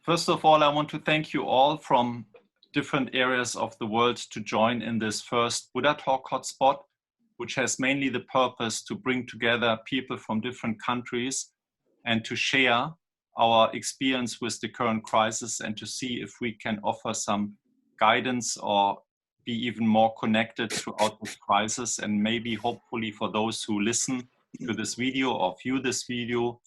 First of all, I want to thank you all from different areas of the world to join in this first Buddha Talk Hotspot, which has mainly the purpose to bring together people from different countries and to share our experience with the current crisis and to see if we can offer some guidance or be even more connected throughout this crisis. And maybe hopefully for those who listen to this video or view this video,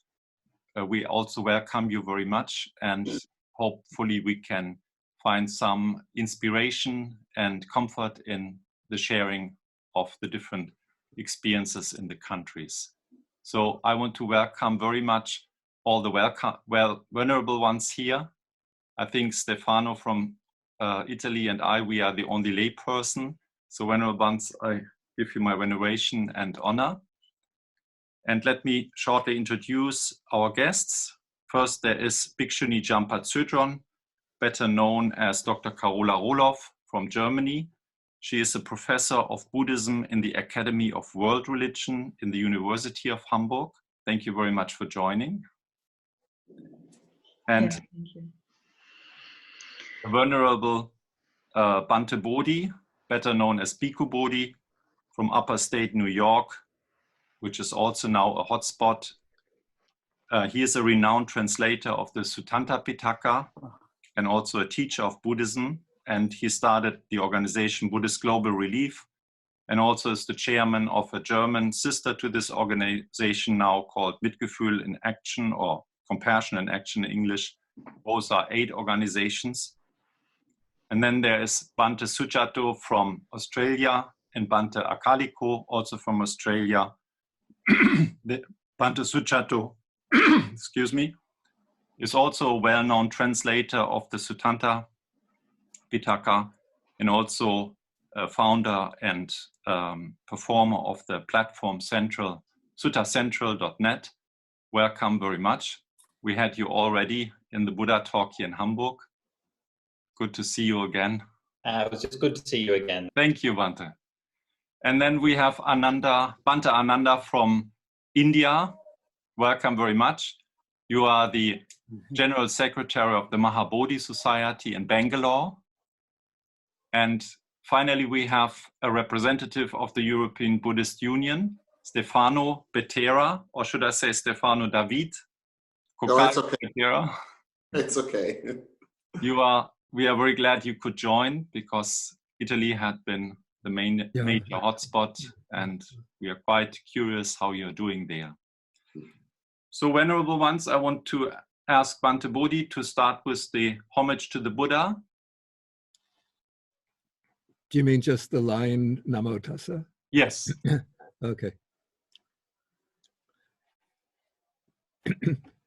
we also welcome you very much, and hopefully we can find some inspiration and comfort in the sharing of the different experiences in the countries. So I want to welcome very much all the venerable ones here. I think Stefano from Italy and we are the only lay person. So venerable ones, I give you my veneration and honor. And let me shortly introduce our guests. First, there is Bhikṣuṇī Jampa Tsedroen, better known as Dr. Carola Roloff from Germany. She is a professor of Buddhism in the Academy of World Religion in the University of Hamburg. Thank you very much for joining. And thank you. The Venerable Bhante Bodhi, better known as Bhikkhu Bodhi from Upper State New York, which is also now a hotspot. He is a renowned translator of the Suttanta Pitaka and also a teacher of Buddhism. And he started the organization Buddhist Global Relief, and also is the chairman of a German sister to this organization now called Mitgefühl in Action, or Compassion in Action in English. Both are 8 organizations. And then there is Bhante Sujato from Australia and Bhante Akaliko, also from Australia. Bhante Sujato, excuse me, is also a well-known translator of the Suttanta Pitaka and also a founder and performer of the platform Central, suttacentral.net. Welcome very much. We had you already in the Buddha Talk here in Hamburg. Good to see you again. It was just good to see you again. Thank you, Bhante. And then we have Ananda, Bhante Ananda from India. Welcome very much. You are the General Secretary of the Mahabodhi Society in Bengalore. And finally, we have a representative of the European Buddhist Union, Stefano Bettera, or should I say Stefano Davide? No, it's okay. Bettera. It's okay. We are very glad you could join, because Italy had been the major hotspot, and we are quite curious how you're doing there. So, venerable ones, I want to ask Bhante Bodhi to start with the homage to the Buddha. Do you mean just the line Namo Tassa? Yes. Okay.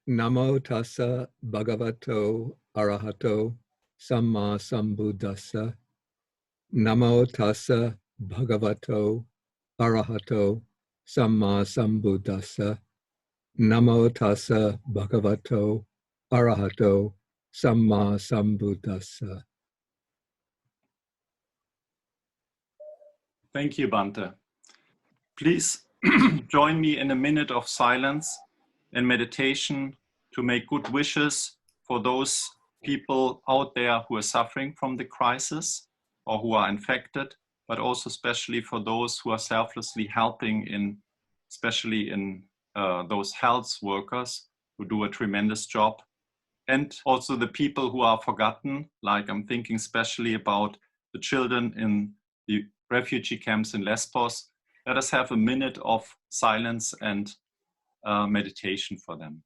Namo Tassa Bhagavato Arahato Samma Sambuddhassa. Namo Tassa Bhagavato Arahato Samma Sambuddhassa. Namo Tassa Bhagavato Arahato Samma Sambuddhassa. Thank you, Bhante. Please join me in a minute of silence and meditation to make good wishes for those people out there who are suffering from the crisis or who are infected, but also especially for those who are selflessly helping especially in those health workers who do a tremendous job. And also the people who are forgotten, like I'm thinking especially about the children in the refugee camps in Lesbos. Let us have a minute of silence and meditation for them.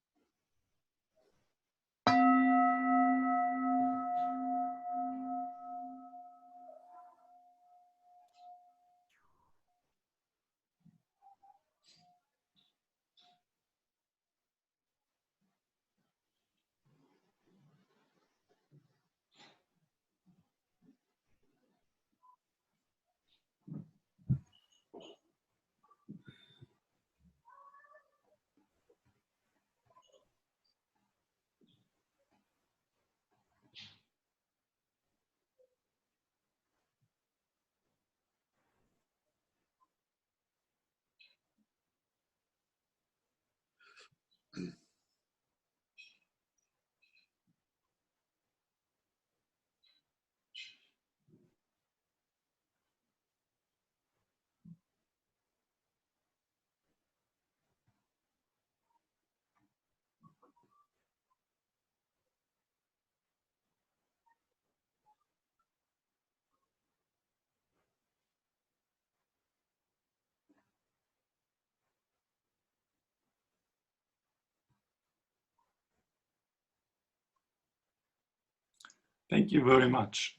Thank you very much.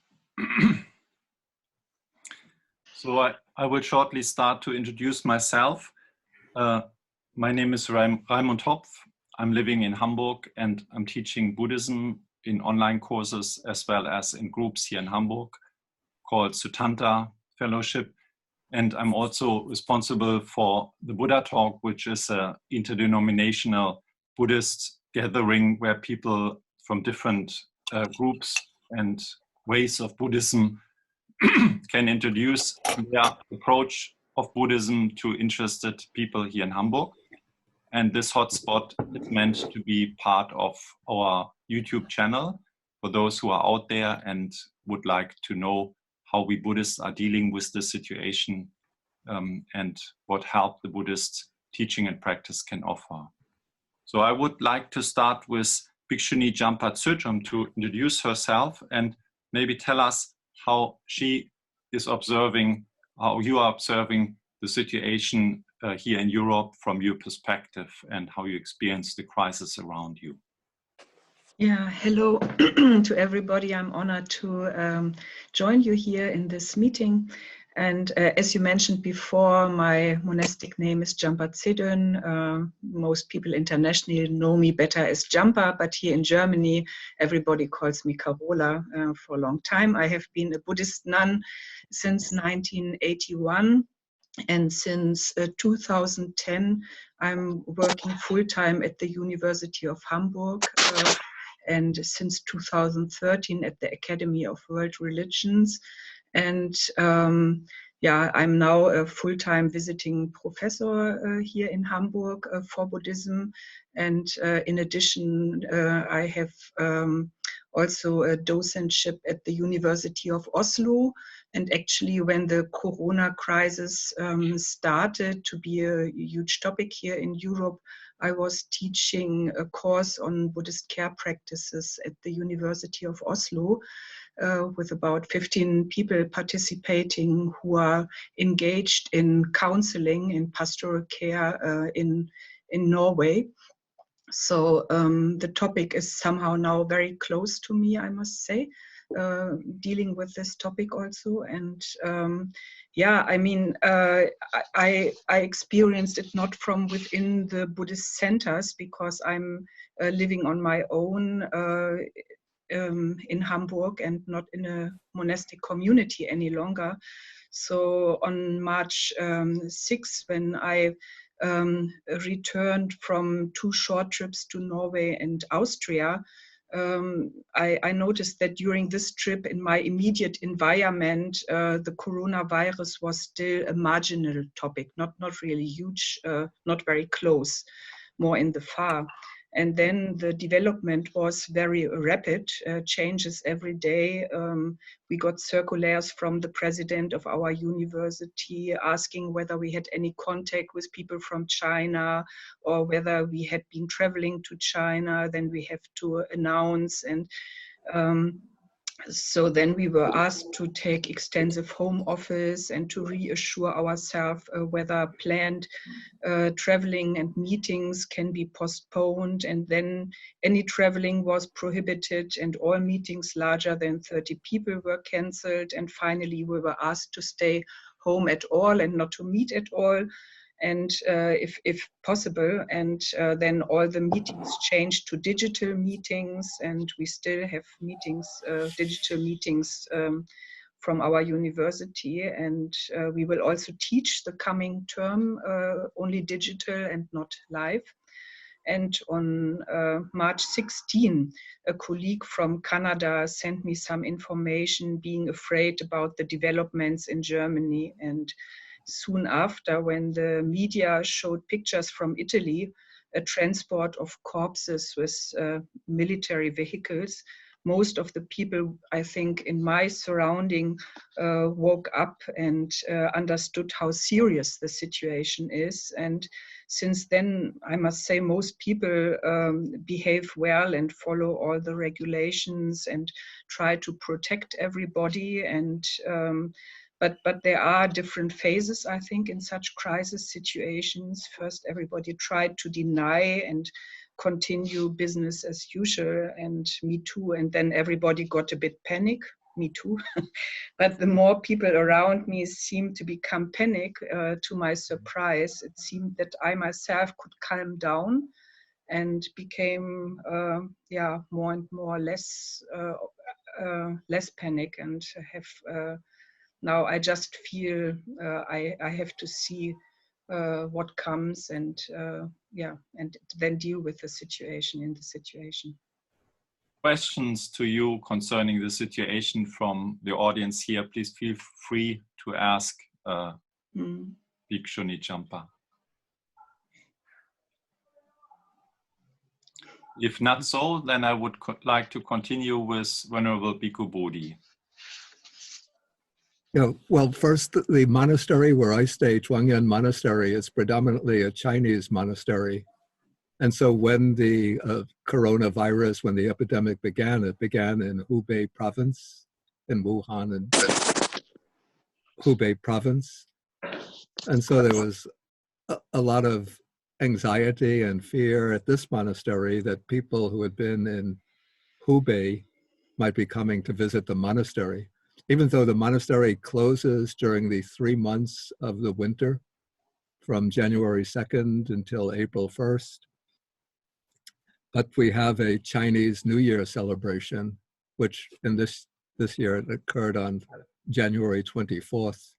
So I will shortly start to introduce myself. My name is Raimund Hopf. I'm living in Hamburg and I'm teaching Buddhism in online courses as well as in groups here in Hamburg called Suttanta Fellowship. And I'm also responsible for the Buddha Talk, which is an interdenominational Buddhist gathering where people from different groups and ways of Buddhism can introduce their approach of Buddhism to interested people here in Hamburg. And this hotspot is meant to be part of our YouTube channel for those who are out there and would like to know how we Buddhists are dealing with the situation and what help the Buddhist teaching and practice can offer. So I would like to start with Bhikṣuṇī Jampa Tsedroen to introduce herself and maybe tell us how she is observing, how you are observing the situation here in Europe from your perspective and how you experience the crisis around you. Yeah, hello to everybody. I'm honored to join you here in this meeting. And as you mentioned before, my monastic name is Jampa Tsedroen. Most people internationally know me better as Jampa, but here in Germany, everybody calls me Carola for a long time. I have been a Buddhist nun since 1981. And since 2010, I'm working full-time at the University of Hamburg. And since 2013 at the Academy of World Religions. And yeah, I'm now a full-time visiting professor here in Hamburg for Buddhism. And in addition, I have also a docentship at the University of Oslo. And actually, when the Corona crisis started to be a huge topic here in Europe, I was teaching a course on Buddhist care practices at the University of Oslo with about 15 people participating who are engaged in counseling in pastoral care in Norway. So the topic is somehow now very close to me, I must say, dealing with this topic also. And yeah, I mean, I experienced it not from within the Buddhist centers because I'm living on my own in Hamburg and not in a monastic community any longer. So on March 6th, when I returned from 2 short trips to Norway and Austria, I noticed that during this trip in my immediate environment, the coronavirus was still a marginal topic, not really huge, not very close, more in the far. And then the development was very rapid, changes every day. We got circulars from the president of our university asking whether we had any contact with people from China or whether we had been traveling to China. Then we have to announce. And so then we were asked to take extensive home office and to reassure ourselves whether planned traveling and meetings can be postponed. And then any traveling was prohibited and all meetings larger than 30 people were cancelled. And finally, we were asked to stay home at all and not to meet at all. And if possible, and then all the meetings changed to digital meetings, and we still have meetings, digital meetings from our university, and we will also teach the coming term only digital and not live. And on March 16, a colleague from Canada sent me some information being afraid about the developments in Germany. And soon after, when the media showed pictures from Italy, a transport of corpses with military vehicles, most of the people, I think, in my surrounding woke up and understood how serious the situation is. And since then, I must say, most people behave well and follow all the regulations and try to protect everybody. And But there are different phases, I think, in such crisis situations. First, everybody tried to deny and continue business as usual, and me too. And then everybody got a bit panic, me too. But the more people around me seemed to become panic, to my surprise, it seemed that I myself could calm down and became, more and more less panic, and have. Now I just feel I have to see what comes, and and then deal with the situation in the situation. Questions to you concerning the situation from the audience here, please feel free to ask Bhikṣuṇī Jampa. If not so, then I would like to continue with Venerable Bhikkhu Bodhi. Yeah, well, first, the monastery where I stay, Zhuangyan Monastery, is predominantly a Chinese monastery. And so when the coronavirus, when the epidemic began, it began in Hubei province, in Wuhan and Hubei province. And so there was a lot of anxiety and fear at this monastery that people who had been in Hubei might be coming to visit the monastery. Even though the monastery closes during the 3 months of the winter, from January 2nd until April 1st. But we have a Chinese New Year celebration, which in this year it occurred on January 24th.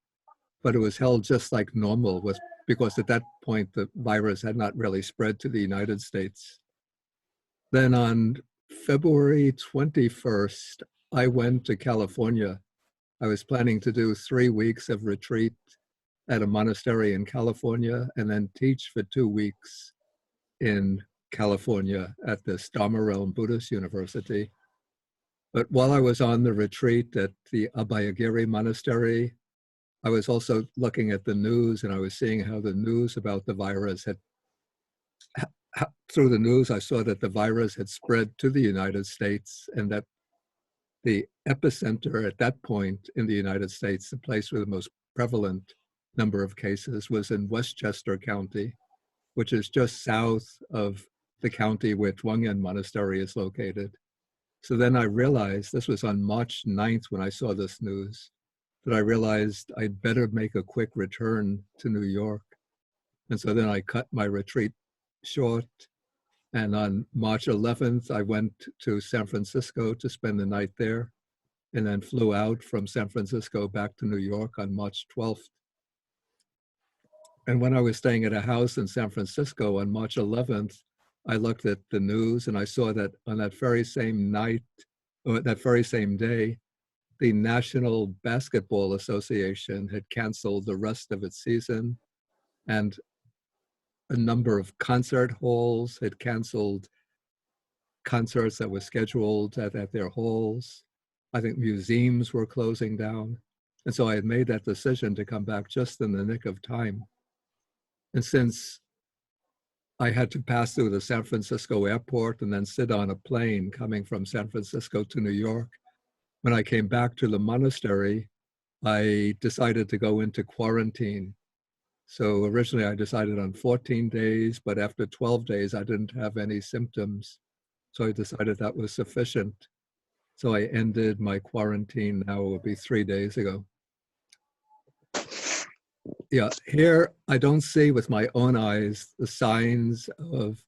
But it was held just like normal, because at that point the virus had not really spread to the United States. Then on February 21st, I went to California. I was planning to do 3 weeks of retreat at a monastery in California and then teach for 2 weeks in California at this Dharma Realm Buddhist University. But while I was on the retreat at the Abhayagiri Monastery, I was also looking at the news, and I was seeing how the news about the virus through the news, I saw that the virus had spread to the United States, and that the epicenter at that point in the United States, the place with the most prevalent number of cases, was in Westchester County, which is just south of the county where Zhuangyan Monastery is located. So then I realized, this was on March 9th when I saw this news, that I realized I'd better make a quick return to New York. And so then I cut my retreat short. And on March 11th, I went to San Francisco to spend the night there, and then flew out from San Francisco back to New York on March 12th. And when I was staying at a house in San Francisco on March 11th, I looked at the news and I saw that on that very same night, or that very same day, the National Basketball Association had canceled the rest of its season, and a number of concert halls had canceled concerts that were scheduled at their halls. I think museums were closing down. And so I had made that decision to come back just in the nick of time. And since I had to pass through the San Francisco airport and then sit on a plane coming from San Francisco to New York, when I came back to the monastery, I decided to go into quarantine. So originally I decided on 14 days, but after 12 days, I didn't have any symptoms. So I decided that was sufficient. So I ended my quarantine, now it will be 3 days ago. Yeah, here I don't see with my own eyes the signs of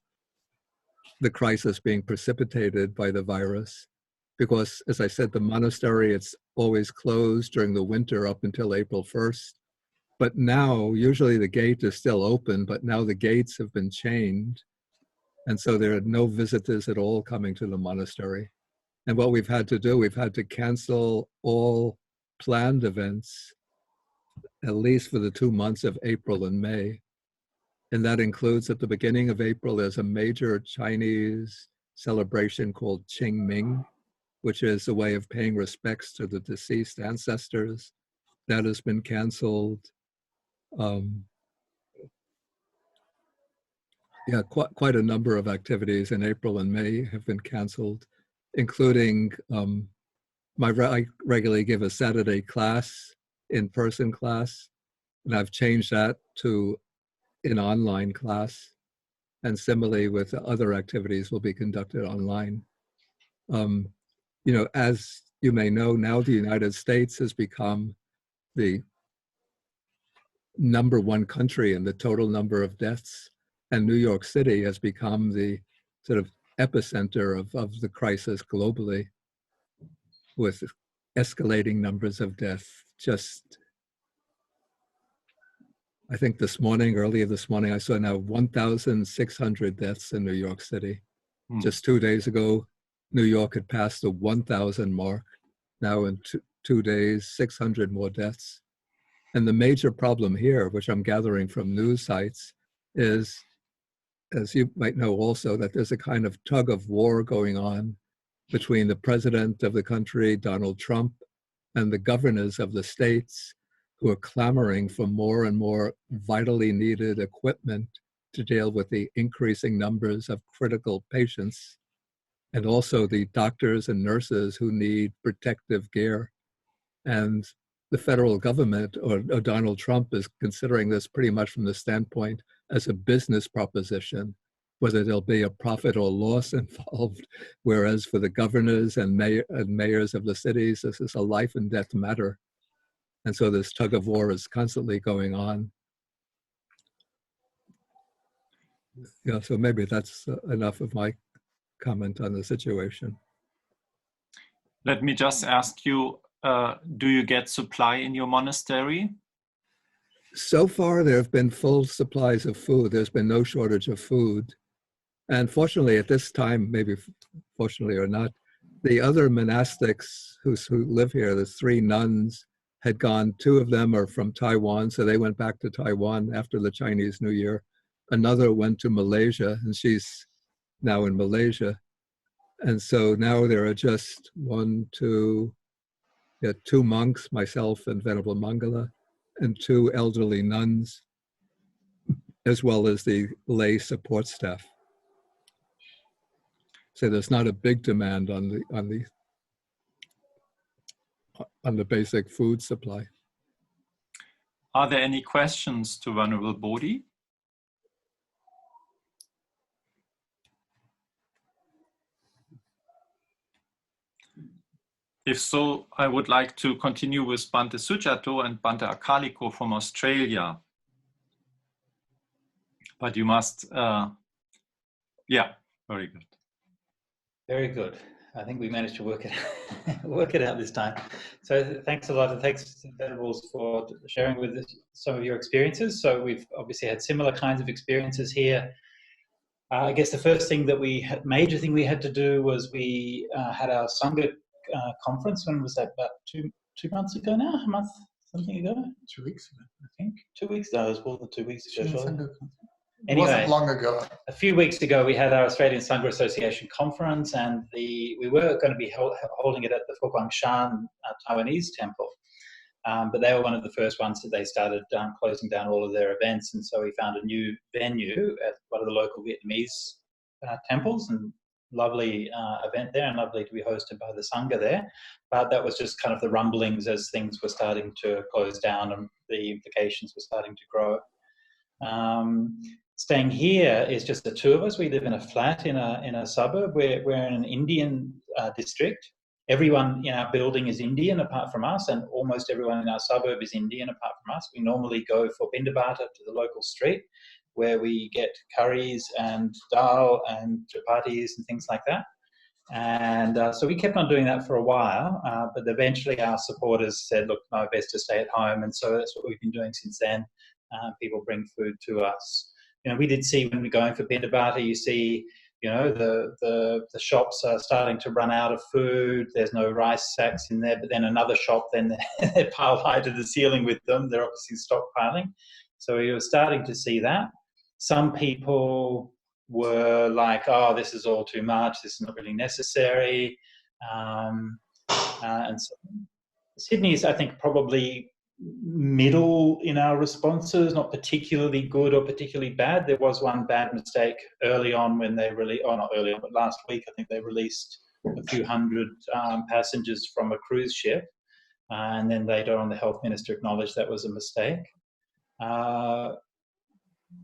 the crisis being precipitated by the virus, because as I said, the monastery, it's always closed during the winter up until April 1st. But now, usually the gate is still open, but now the gates have been chained. And so there are no visitors at all coming to the monastery. And what we've had to do, we've had to cancel all planned events, at least for the 2 months of April and May. And that includes at the beginning of April, there's a major Chinese celebration called Qingming, which is a way of paying respects to the deceased ancestors. That has been canceled. Yeah, quite a number of activities in April and May have been canceled, including I regularly give a Saturday class in-person class, and I've changed that to an online class. And similarly with other activities will be conducted online. You know, as you may know, now the United States has become the #1 country in the total number of deaths, and New York City has become the sort of epicenter of the crisis globally, with escalating numbers of deaths. Just, I think earlier this morning, I saw now 1,600 deaths in New York City. Just 2 days ago, New York had passed the 1,000 mark. Now in 2 days, 600 more deaths. And the major problem here, which I'm gathering from news sites, is, as you might know also, that there's a kind of tug of war going on between the president of the country, Donald Trump, and the governors of the states, who are clamoring for more and more vitally needed equipment to deal with the increasing numbers of critical patients, and also the doctors and nurses who need protective gear. And the federal government, or Donald Trump, is considering this pretty much from the standpoint as a business proposition, whether there'll be a profit or loss involved, whereas for the governors and mayors of the cities, this is a life and death matter. And so this tug of war is constantly going on. Yeah, so maybe that's enough of my comment on the situation. Let me just ask you, do you get supply in your monastery? So far, there have been full supplies of food. There's been no shortage of food. And fortunately, at this time, maybe fortunately or not, the other monastics who live here, the 3 nuns, had gone. 2 of them are from Taiwan, so they went back to Taiwan after the Chinese New Year. Another went to Malaysia, and she's now in Malaysia. And so now there are just 2 monks, myself and Venerable Mangala, and 2 elderly nuns, as well as the lay support staff. So there's not a big demand on the basic food supply. Are there any questions to Venerable Bodhi? If so, I would like to continue with Bhante Sujato and Bhante Akaliko from Australia. But you must, yeah, very good. Very good. I think we managed to work it out this time. So thanks a lot, and thanks, Venerables, for sharing with us some of your experiences. So we've obviously had similar kinds of experiences here. I guess the first thing that major thing we had to do was we had our Sangha conference. When was that? About two months ago now? A month, something ago? 2 weeks ago, I think. 2 weeks? No, it was more than 2 weeks ago. Anyway, it wasn't long ago. A few weeks ago, we had our Australian Sangha Association conference, and we were going to be holding it at the Fukwangshan Taiwanese temple. But they were one of the first ones that they started closing down all of their events. And so we found a new venue at one of the local Vietnamese temples, and lovely event there, and lovely to be hosted by the Sangha there. But that was just kind of the rumblings as things were starting to close down and the implications were starting to grow. Staying here is just the 2 of us. We live in a flat in a suburb. We're in an Indian district. Everyone in our building is Indian apart from us, and almost everyone in our suburb is Indian apart from us. We normally go for Bindabata to the local street, where we get curries and dal and chapatis and things like that. And so we kept on doing that for a while, but eventually our supporters said, look, no, best to stay at home. And so that's what we've been doing since then. People bring food to us. You know, we did see when we're going for Bindabata, you see, you know, the shops are starting to run out of food. There's no rice sacks in there, but then another shop, then they're piled high to the ceiling with them. They're obviously stockpiling. So we were starting to see that. Some people were like, oh, this is all too much. This is not really necessary. And so Sydney is, I think, probably middle in our responses, not particularly good or particularly bad. There was one bad mistake early on when they not early on, but last week, I think they released a few hundred passengers from a cruise ship. and then later on the health minister acknowledged that was a mistake.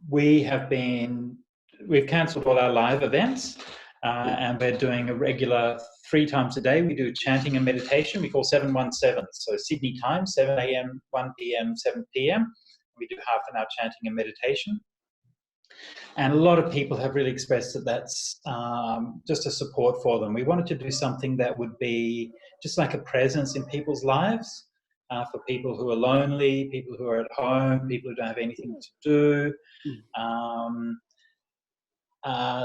We've cancelled all our live events, and we're doing a regular 3 times a day. We do chanting and meditation. We call 717. So Sydney time, 7 a.m., 1 p.m., 7 p.m. We do half an hour chanting and meditation. And a lot of people have really expressed that that's just a support for them. We wanted to do something that would be just like a presence in people's lives, for people who are lonely, people who are at home, people who don't have anything to do.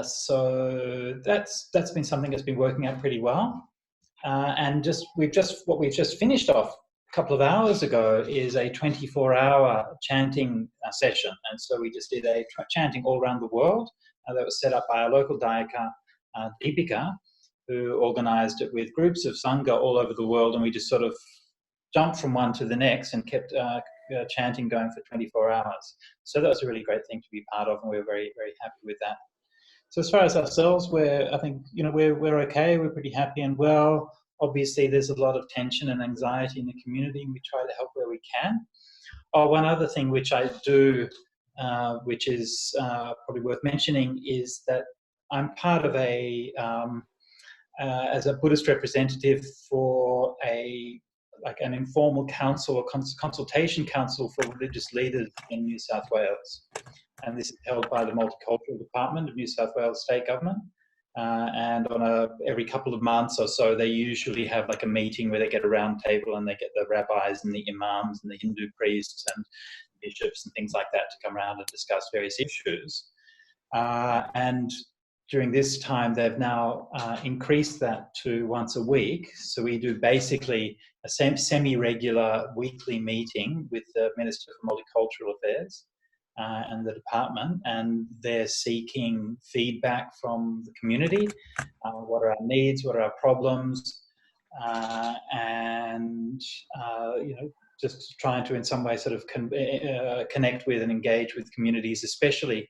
So that's been something that's been working out pretty well. And what we've just finished off a couple of hours ago is a 24-hour chanting session. And so we just did a chanting all around the world that was set up by our local Dayaka, Deepika, who organised it with groups of Sangha all over the world. And we just sort of jumped from one to the next and kept chanting going for 24 hours. So that was a really great thing to be part of, and we're very, very happy with that. So as far as ourselves, we're okay. We're pretty happy and well. Obviously, there's a lot of tension and anxiety in the community, and we try to help where we can. Oh, one other thing which I do, which is probably worth mentioning, is that I'm part of as a Buddhist representative for an informal council or consultation council for religious leaders in New South Wales. And this is held by the Multicultural Department of New South Wales State Government. And on every couple of months or so, they usually have like a meeting where they get a round table and they get the rabbis and the imams and the Hindu priests and bishops and things like that to come around and discuss various issues. And during this time, they've now increased that to once a week. So we do basically a semi-regular weekly meeting with the Minister for Multicultural Affairs and the department, and they're seeking feedback from the community. What are our needs? What are our problems? Just trying to in some way sort of connect with and engage with communities, especially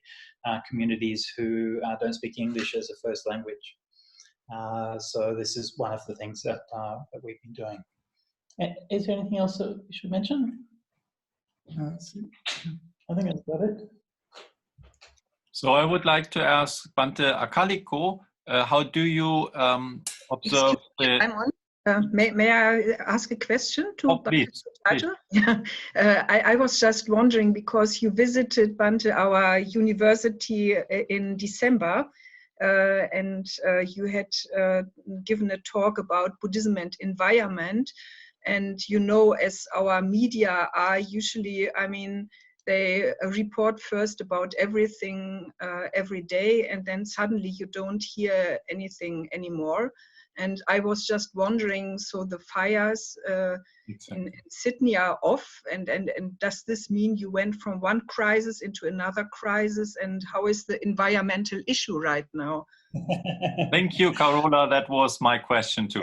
communities who don't speak English as a first language. So this is one of the things that we've been doing. Is there anything else that we should mention? I think that's about it. So I would like to ask Bhante Akaliko, how do you observe the... I'm on. May I ask a question to Bhante Sujato? Yeah. I was just wondering, because you visited Bhante, our university in December, and you had given a talk about Buddhism and environment. And you know, as our media are usually, I mean, they report first about everything every day, and then suddenly you don't hear anything anymore. And I was just wondering, so the fires in Sydney are off, and does this mean you went from one crisis into another crisis? And how is the environmental issue right now? Thank you, Carola. That was my question too.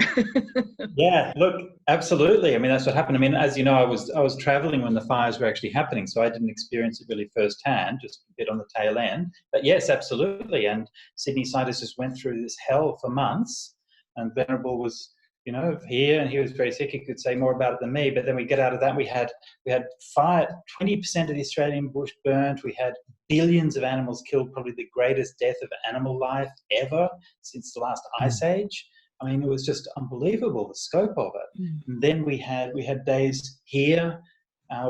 Yeah, look, absolutely. I mean, that's what happened. I mean, as you know, I was traveling when the fires were actually happening, so I didn't experience it really firsthand, just a bit on the tail end. But yes, absolutely. And Sydney scientists just went through this hell for months. And Venerable was, you know, here, and he was very sick. He could say more about it than me. But then we get out of that, we had fire. 20% of the Australian bush burnt. We had billions of animals killed, probably the greatest death of animal life ever since the last ice age. I mean, it was just unbelievable, the scope of it. And then we had days here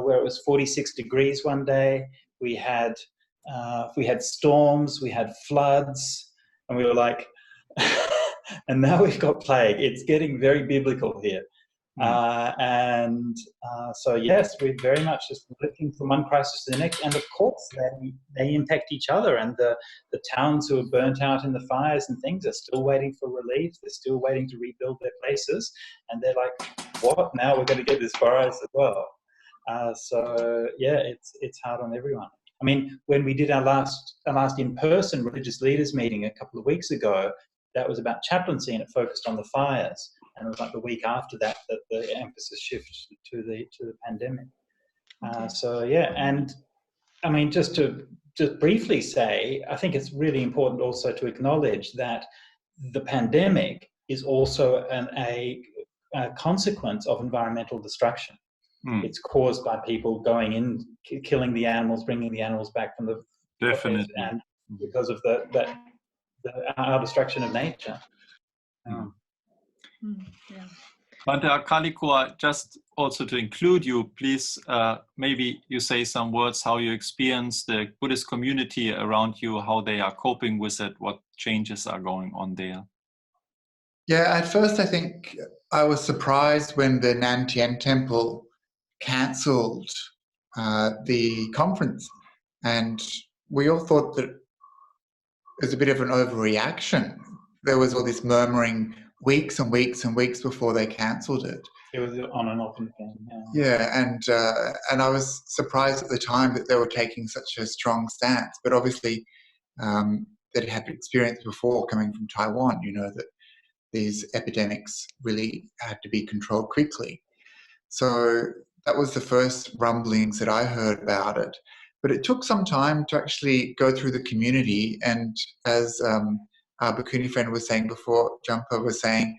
where it was 46 degrees one day. We had storms, we had floods, and we were like. And now we've got plague. It's getting very biblical here. So yes, we're very much just looking from one crisis to the next. And of course, they impact each other. And the towns who are burnt out in the fires and things are still waiting for relief. They're still waiting to rebuild their places. And they're like, what? Now we're going to get this virus as well. So yeah, it's hard on everyone. I mean, when we did our last in-person religious leaders meeting a couple of weeks ago, that was about chaplaincy, and it focused on the fires. And it was like the week after that the emphasis shifted to the pandemic. So yeah, and I mean, just briefly say, I think it's really important also to acknowledge that the pandemic is also consequence of environmental destruction. Mm. It's caused by people going in, killing the animals, bringing the animals back from the Definitely, forest, and because of our destruction of nature. Yeah. Bhante Akaliko, just also to include you, please, maybe you say some words how you experience the Buddhist community around you, how they are coping with it, what changes are going on there. Yeah, at first I think I was surprised when the Nantien Temple cancelled the conference, and we all thought that it was a bit of an overreaction. There was all this murmuring weeks and weeks and weeks before they cancelled it. It was on and off thing. Yeah, and I was surprised at the time that they were taking such a strong stance. But obviously, that had experience before coming from Taiwan. You know that these epidemics really had to be controlled quickly. So that was the first rumblings that I heard about it. But it took some time to actually go through the community, and as our Bhikkhuni friend was saying before, Jampa was saying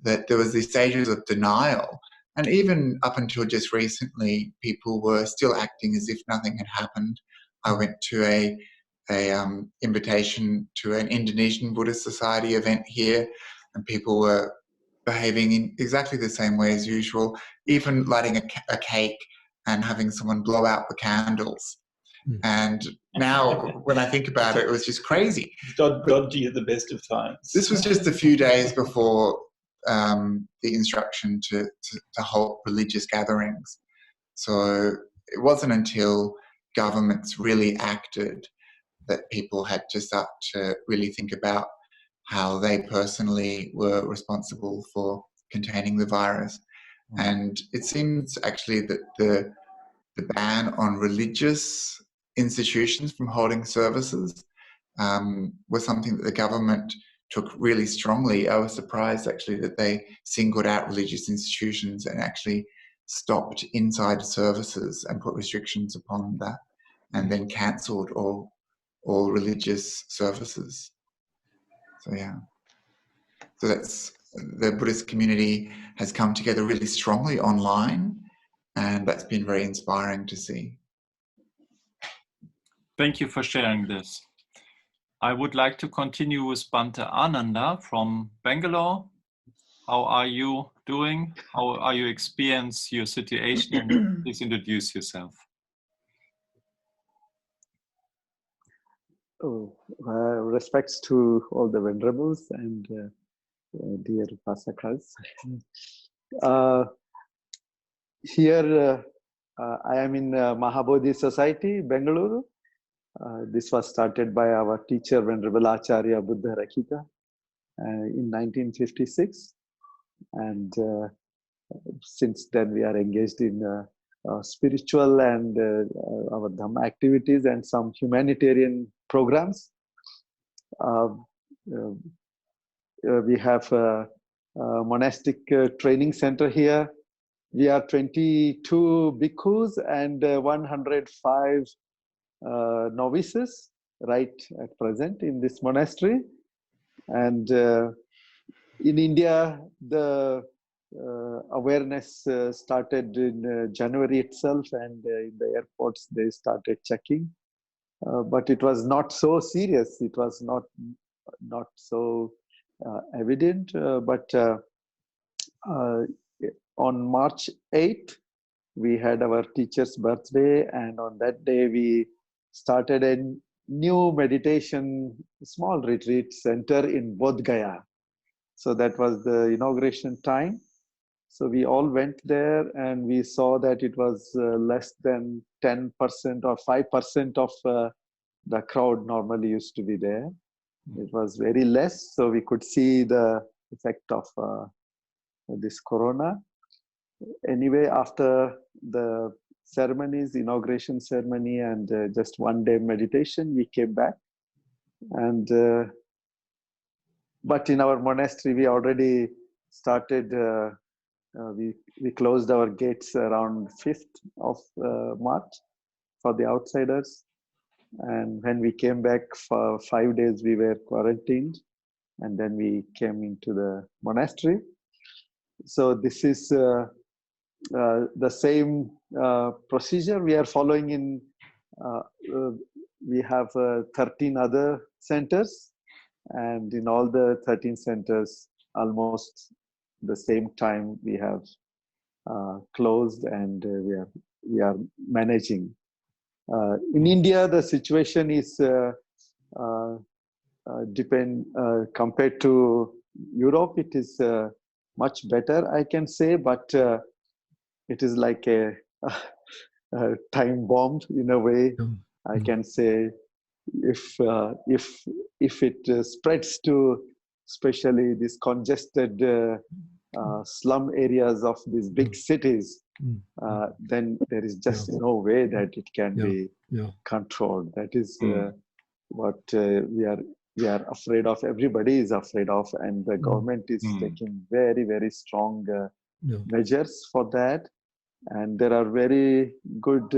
that there was these stages of denial. And even up until just recently, people were still acting as if nothing had happened. I went to a invitation to an Indonesian Buddhist Society event here, and people were behaving in exactly the same way as usual, even lighting a cake and having someone blow out the candles. And now, when I think about it, it was just crazy. Dodgy at the best of times. This was just a few days before the instruction to halt religious gatherings. So it wasn't until governments really acted that people had to start to really think about how they personally were responsible for containing the virus. And it seems actually that the ban on religious institutions from holding services was something that the government took really strongly. I was surprised actually that they singled out religious institutions and actually stopped inside services and put restrictions upon that, and then cancelled all religious services. So yeah, so that's the Buddhist community has come together really strongly online, and that's been very inspiring to see. Thank you for sharing this. I would like to continue with Bhante Ananda from Bangalore. How are you doing? How are you experience your situation? Please introduce yourself. Respects to all the venerables and dear Pasakas. Here I am in Mahabodhi Society, Bengaluru. This was started by our teacher, Venerable Acharya Buddha Rakita, in 1956. And since then we are engaged in spiritual and our Dhamma activities and some humanitarian programs. We have a monastic training center here. We are 22 bhikkhus and 105 novices right at present in this monastery. And in India, the awareness started in January itself, and in the airports they started checking. But it was not so serious. It was not so evident. But on March 8th, we had our teacher's birthday, and on that day we started a new meditation small retreat center in Bodh Gaya. So that was the inauguration time. So we all went there, and we saw that it was less than 10% or 5% of the crowd normally used to be there. It was very less, so we could see the effect of this corona. Anyway, after the ceremonies, inauguration ceremony, and just one day meditation, we came back. And but in our monastery, we already started. We closed our gates around 5th of March for the outsiders. And when we came back for 5 days, we were quarantined. And then we came into the monastery. So this is the same procedure we are following in. We have 13 other centers, and in all the 13 centers, almost the same time we have closed, and we are managing. In India, the situation is compared to Europe, it is much better, I can say, but it is like a time bomb in a way. I can say, if it spreads to especially these congested slum areas of these big cities, then there is just no way that it can be controlled. That is what we are afraid of. Everybody is afraid of, and the government is taking very, very strong measures for that. And there are very good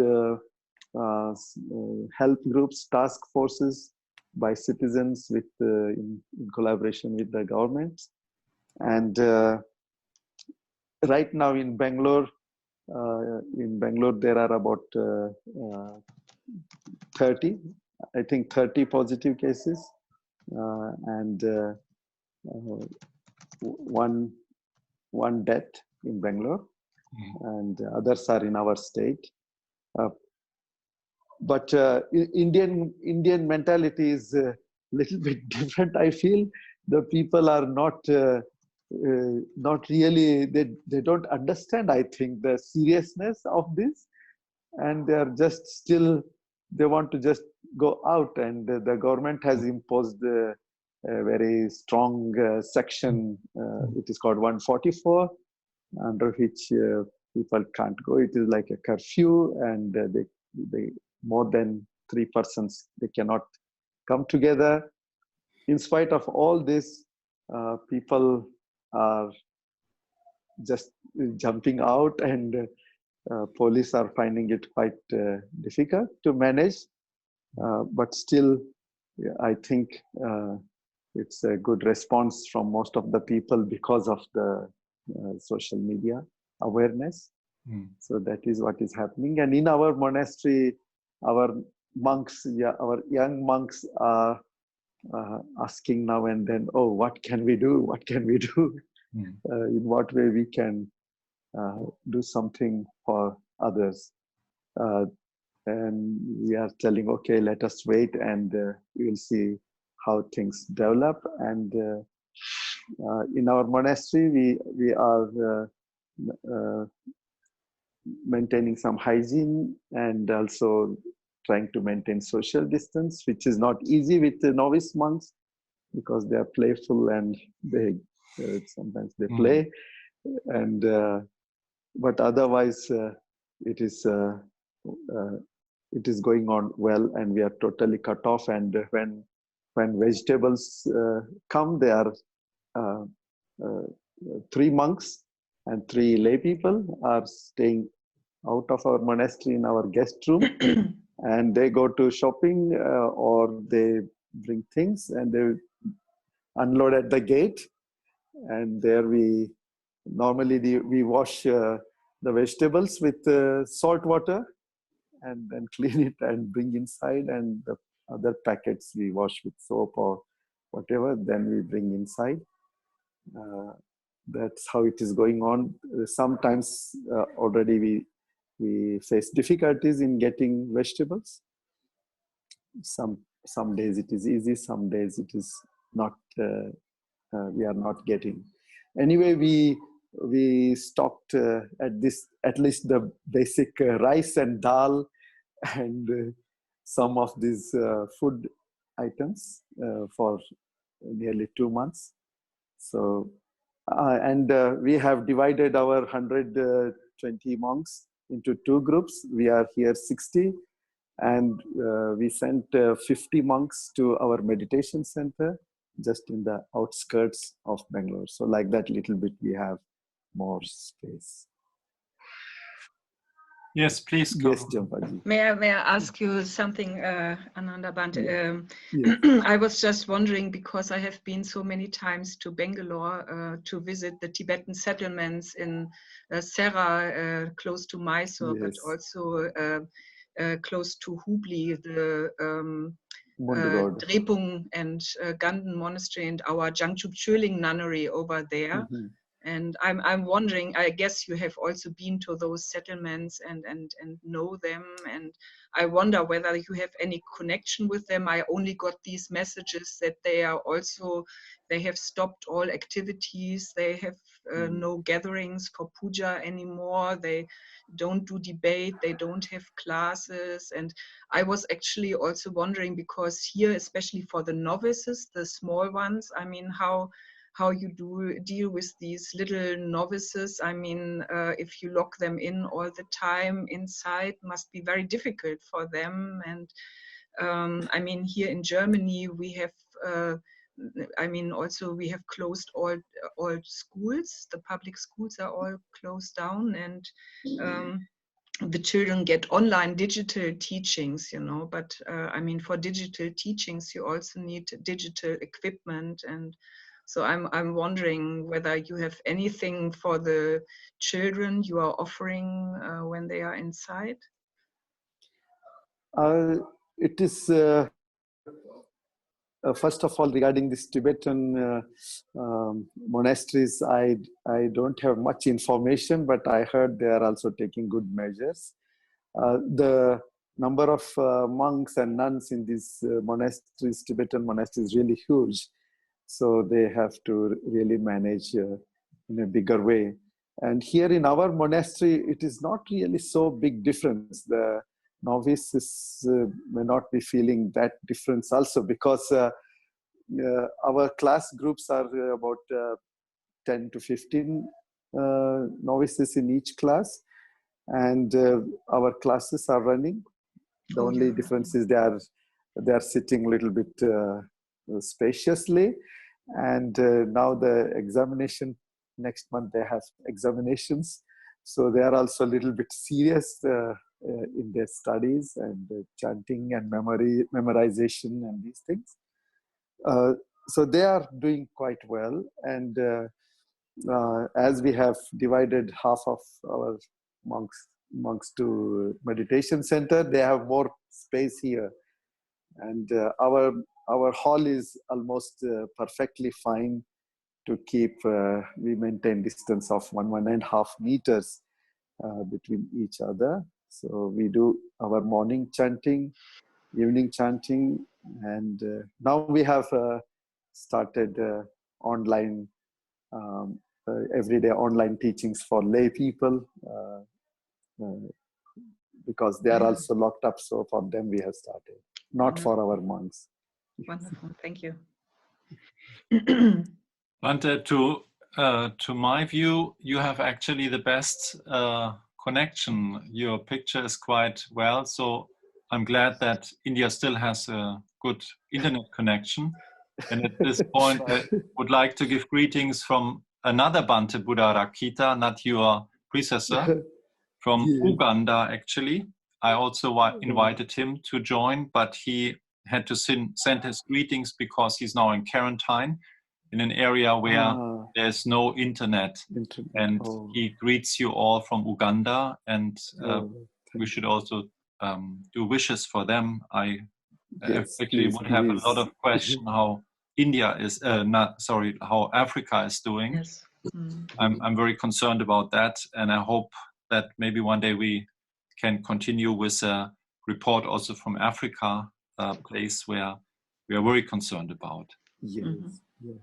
help groups, task forces by citizens with in collaboration with the government. And right now in Bangalore, there are about 30 positive cases, and one death in Bangalore, and others are in our state. But Indian mentality is a little bit different. I feel the people are not really, they don't understand, I think, the seriousness of this, and they are just still, they want to just go out, and the government has imposed a very strong section, it is called 144, under which people can't go. It is like a curfew, and they more than 3 persons, they cannot come together. In spite of all this, people are just jumping out, and police are finding it quite difficult to manage. But still, I think it's a good response from most of the people because of the social media awareness. So that is what is happening. And in our monastery, our monks, our young monks are asking now and then, oh, what can we do? What can we do? In what way we can do something for others? And we are telling, okay, let us wait, and we will see how things develop. And in our monastery, we are maintaining some hygiene, and also trying to maintain social distance, which is not easy with the novice monks, because they are playful, and they sometimes they play, and but otherwise it is going on well, and we are totally cut off. And when vegetables come, there are 3 monks and 3 lay people are staying out of our monastery in our guest room, and they go to shopping or they bring things, and they unload at the gate. And there we wash the vegetables with salt water, and then clean it and bring inside, and the other packets we wash with soap or whatever, then we bring inside. That's how it is going on. Sometimes already we face difficulties in getting vegetables. Some days it is easy, some days it is not, we are not getting. Anyway, we stocked at least the basic rice and dal, and some of these food items for nearly 2 months. So, and we have divided our 120 monks into 2 groups. We are here 60, and we sent 50 monks to our meditation center just in the outskirts of Bangalore. So like that little bit we have more space. Yes, please. Yes, Jampaji. May I ask you something, Ananda Bhante? Yes. I was just wondering, because I have been so many times to Bengalore to visit the Tibetan settlements in Serra, close to Mysore, but Yes. also close to Hubli, the Road. Drepung and Ganden Monastery and our Jangchup Chöling nunnery over there. Mm-hmm. And I'm wondering, I guess you have also been to those settlements and know them. And I wonder whether you have any connection with them. I only got these messages that they have stopped all activities. They have no gatherings for puja anymore. They don't do debate. They don't have classes. And I was actually also wondering, because here, especially for the novices, the small ones, I mean, how you do deal with these little novices. I mean, if you lock them in all the time inside, must be very difficult for them. And I mean, here in Germany, we have, also we have closed all schools. The public schools are all closed down, and the children get online digital teachings, you know, but I mean, for digital teachings, you also need digital equipment. And so I'm wondering whether you have anything for the children you are offering when they are inside. It is first of all, regarding this Tibetan monasteries, I don't have much information, but I heard they are also taking good measures. The number of monks and nuns in these monasteries, Tibetan monasteries, is really huge. So they have to really manage in a bigger way. And here in our monastery, it is not really so big difference. The novices may not be feeling that difference also, because our class groups are about 10 to 15 novices in each class. And our classes are running. The only difference is they are sitting a little bit spaciously. And now the examination, next month they have examinations. So they are also a little bit serious in their studies and chanting and memorization and these things. So they are doing quite well. And as we have divided half of our monks to meditation center, they have more space here. And our hall is almost perfectly fine to keep, we maintain distance of 1.5 meters between each other. So we do our morning chanting, evening chanting, and now we have started online, everyday online teachings for lay people, because they are also locked up. So for them we have started, not for our monks. Wonderful, thank you. Bhante, to my view, you have actually the best connection. Your picture is quite well, so I'm glad that India still has a good internet connection. And at this point, I would like to give greetings from another Bhante Buddha Rakita, not your predecessor, from Uganda, actually. I also invited him to join, but he had to send his greetings because he's now in quarantine in an area where there's no internet. And he greets you all from Uganda, and we should also do wishes for them. I actually would have a lot of questions how India is, how Africa is doing. Yes. I'm very concerned about that, and I hope that maybe one day we can continue with a report also from Africa, a place where we are very concerned about. Yes, yes.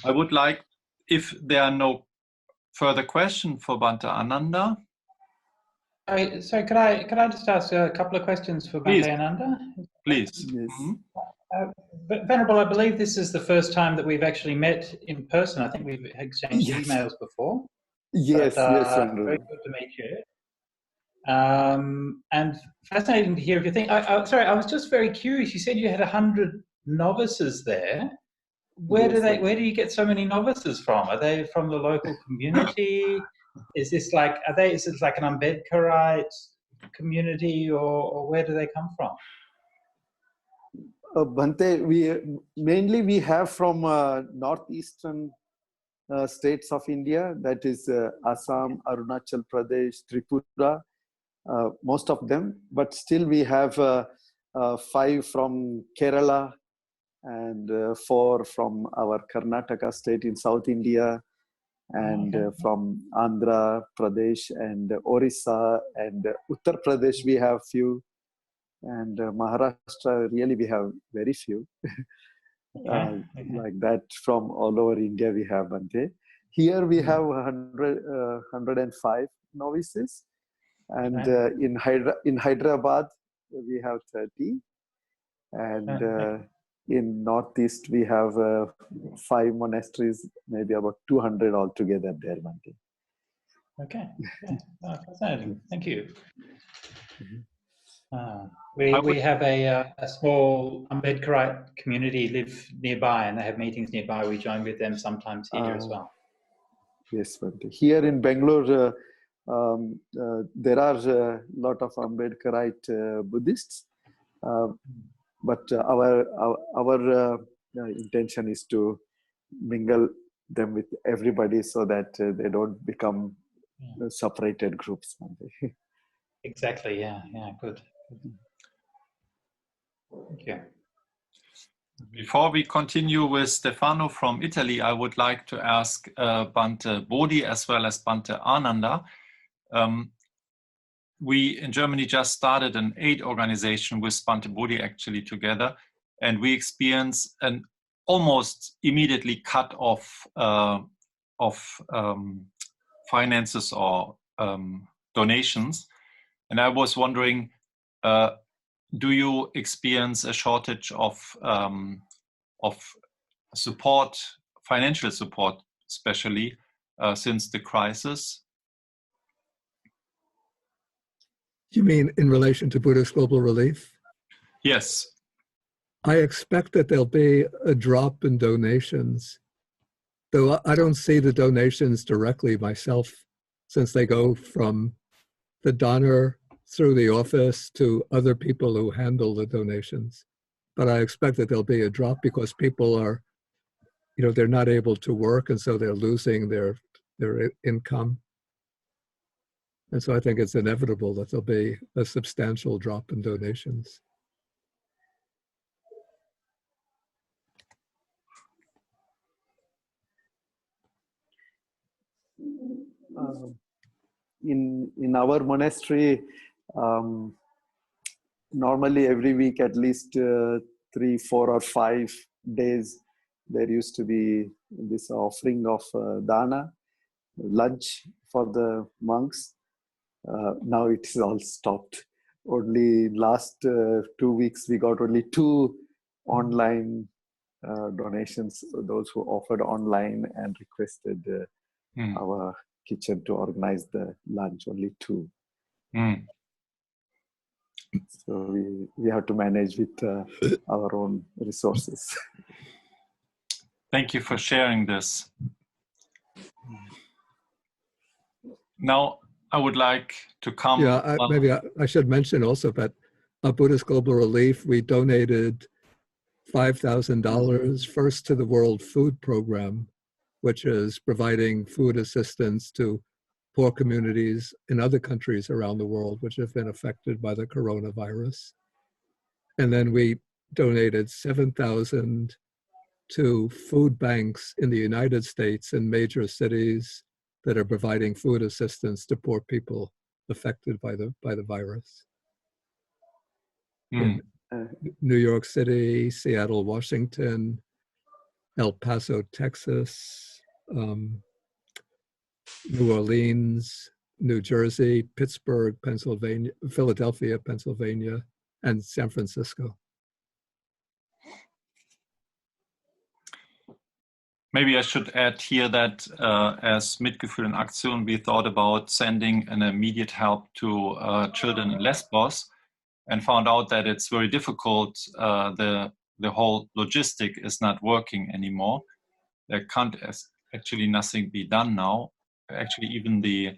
I would like, if there are no further questions for Bhante Ananda. Sorry, could I just ask a couple of questions for Bhante Ananda? Please. Yes. Venerable, I believe this is the first time that we've actually met in person. I think we've exchanged emails before. Yes, very good to meet you. And fascinating to hear if you think. Sorry, I was just very curious. You said you had 100 novices there. Where do you get so many novices from? Are they from the local community? Is this like, is it like an Ambedkarite community, or where do they come from? Bhante, we have from northeastern states of India, that is Assam, Arunachal Pradesh, Tripura, most of them, but still we have 5 from Kerala and 4 from our Karnataka state in South India, and from Andhra Pradesh and Orissa and Uttar Pradesh we have few, and Maharashtra really we have very few. Like that from all over India we have, Bhante. Here we have 105 novices, and in Hyderabad we have 30, and in Northeast we have 5 monasteries, maybe about 200 altogether there, Bhante. Okay, fascinating. Thank you. We have a small Ambedkarite community live nearby, and they have meetings nearby. We join with them sometimes here as well. Yes, Bhante. Here in Bengaluru, there are a lot of Ambedkarite Buddhists, but our intention is to mingle them with everybody so that they don't become separated groups. Exactly. Yeah. Good. Thank you. Before we continue with Stefano from Italy, I would like to ask Bhante Bodhi as well as Bhante Ananda. We in Germany just started an aid organization with Bhante Bodhi actually together, and we experience an almost immediately cut off of finances or donations. And I was wondering, do you experience a shortage of support, financial support, especially since the crisis? You mean in relation to Buddhist Global Relief? Yes. I expect that there'll be a drop in donations, though I don't see the donations directly myself, since they go from the donor through the office to other people who handle the donations. But I expect that there'll be a drop because people are, they're not able to work, and so they're losing their income. And so I think it's inevitable that there'll be a substantial drop in donations. In our monastery, normally every week at least 3, 4 or 5 days there used to be this offering of dana, lunch for the monks. Now it is all stopped. Only last 2 weeks we got only 2 online donations, those who offered online and requested our kitchen to organize the lunch, only 2. So we have to manage with our own resources. Thank you for sharing this. Now I would like to come. Yeah, maybe I should mention also that Buddhist Global Relief, we donated $5,000 first to the World Food Program, which is providing food assistance to poor communities in other countries around the world which have been affected by the coronavirus. And then we donated $7,000 to food banks in the United States in major cities that are providing food assistance to poor people affected by the virus. In New York City, Seattle, Washington, El Paso, Texas, New Orleans, New Jersey, Pittsburgh, Pennsylvania, Philadelphia, Pennsylvania, and San Francisco. Maybe I should add here that as Mitgefühl and Aktion, we thought about sending an immediate help to children in Lesbos, and found out that it's very difficult. The whole logistic is not working anymore. There can't actually nothing be done now. Actually, even the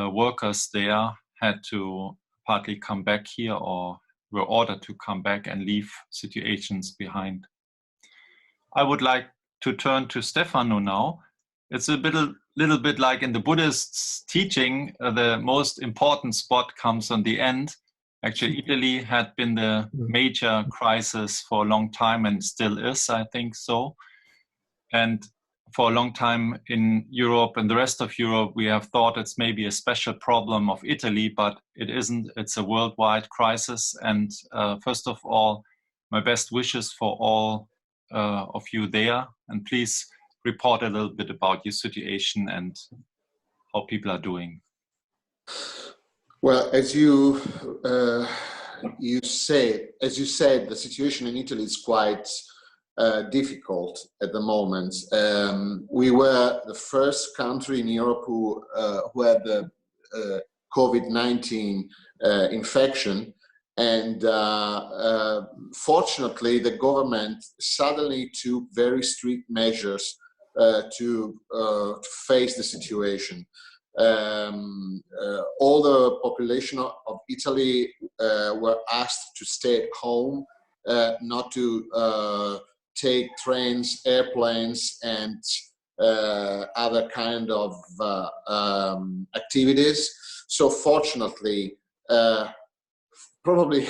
workers there had to partly come back here or were ordered to come back and leave situations behind. I would like to turn to Stefano now. It's a little bit like in the Buddhist teaching, the most important spot comes on the end. Actually, Italy had been the major crisis for a long time and still is, I think so. And for a long time in Europe and the rest of Europe, we have thought it's maybe a special problem of Italy, but it isn't. It's a worldwide crisis. And first of all, my best wishes for all of you there. And please report a little bit about your situation and how people are doing. Well, as you said, the situation in Italy is quite difficult at the moment. We were the first country in Europe who had the COVID-19 infection, and fortunately, the government suddenly took very strict measures to face the situation. All the population of Italy were asked to stay at home, not to take trains, airplanes, and other kind of activities. So fortunately, probably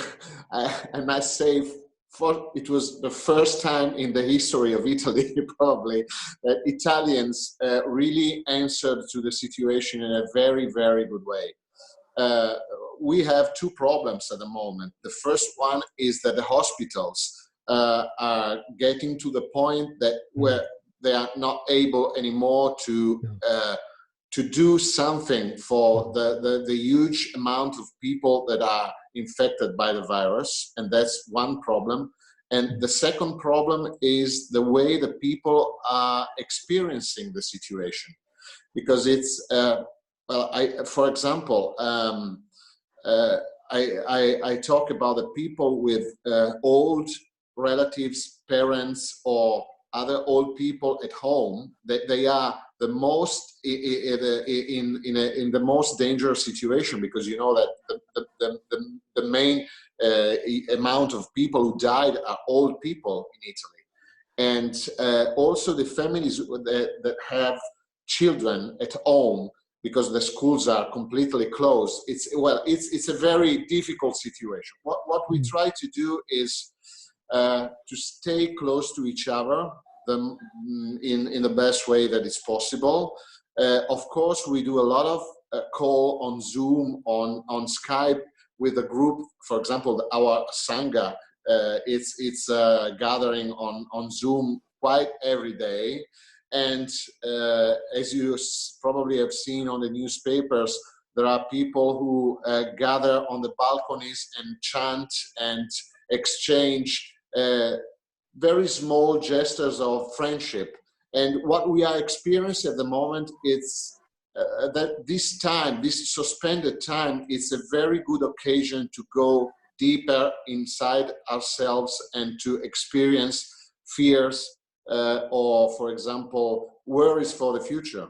I must say, it was the first time in the history of Italy, probably, that Italians really answered to the situation in a very, very good way. We have two problems at the moment. The first one is that the hospitals are getting to the point that where they are not able anymore to do something for the huge amount of people that are infected by the virus, and that's one problem. And the second problem is the way the people are experiencing the situation, because it's for example, I talk about the people with old relatives, parents, or other old people at home, that they are the most in the most dangerous situation, because you know that the main amount of people who died are old people in Italy, and also the families that have children at home because the schools are completely closed. It's a very difficult situation. What we try to do is to stay close to each other in the best way that is possible. Of course, we do a lot of call on Zoom, on Skype with a group. For example, our Sangha, it's gathering on Zoom quite every day. And as you probably have seen on the newspapers, there are people who gather on the balconies and chant and exchange very small gestures of friendship. And what we are experiencing at the moment is that this time, this suspended time, is a very good occasion to go deeper inside ourselves and to experience fears or, for example, worries for the future.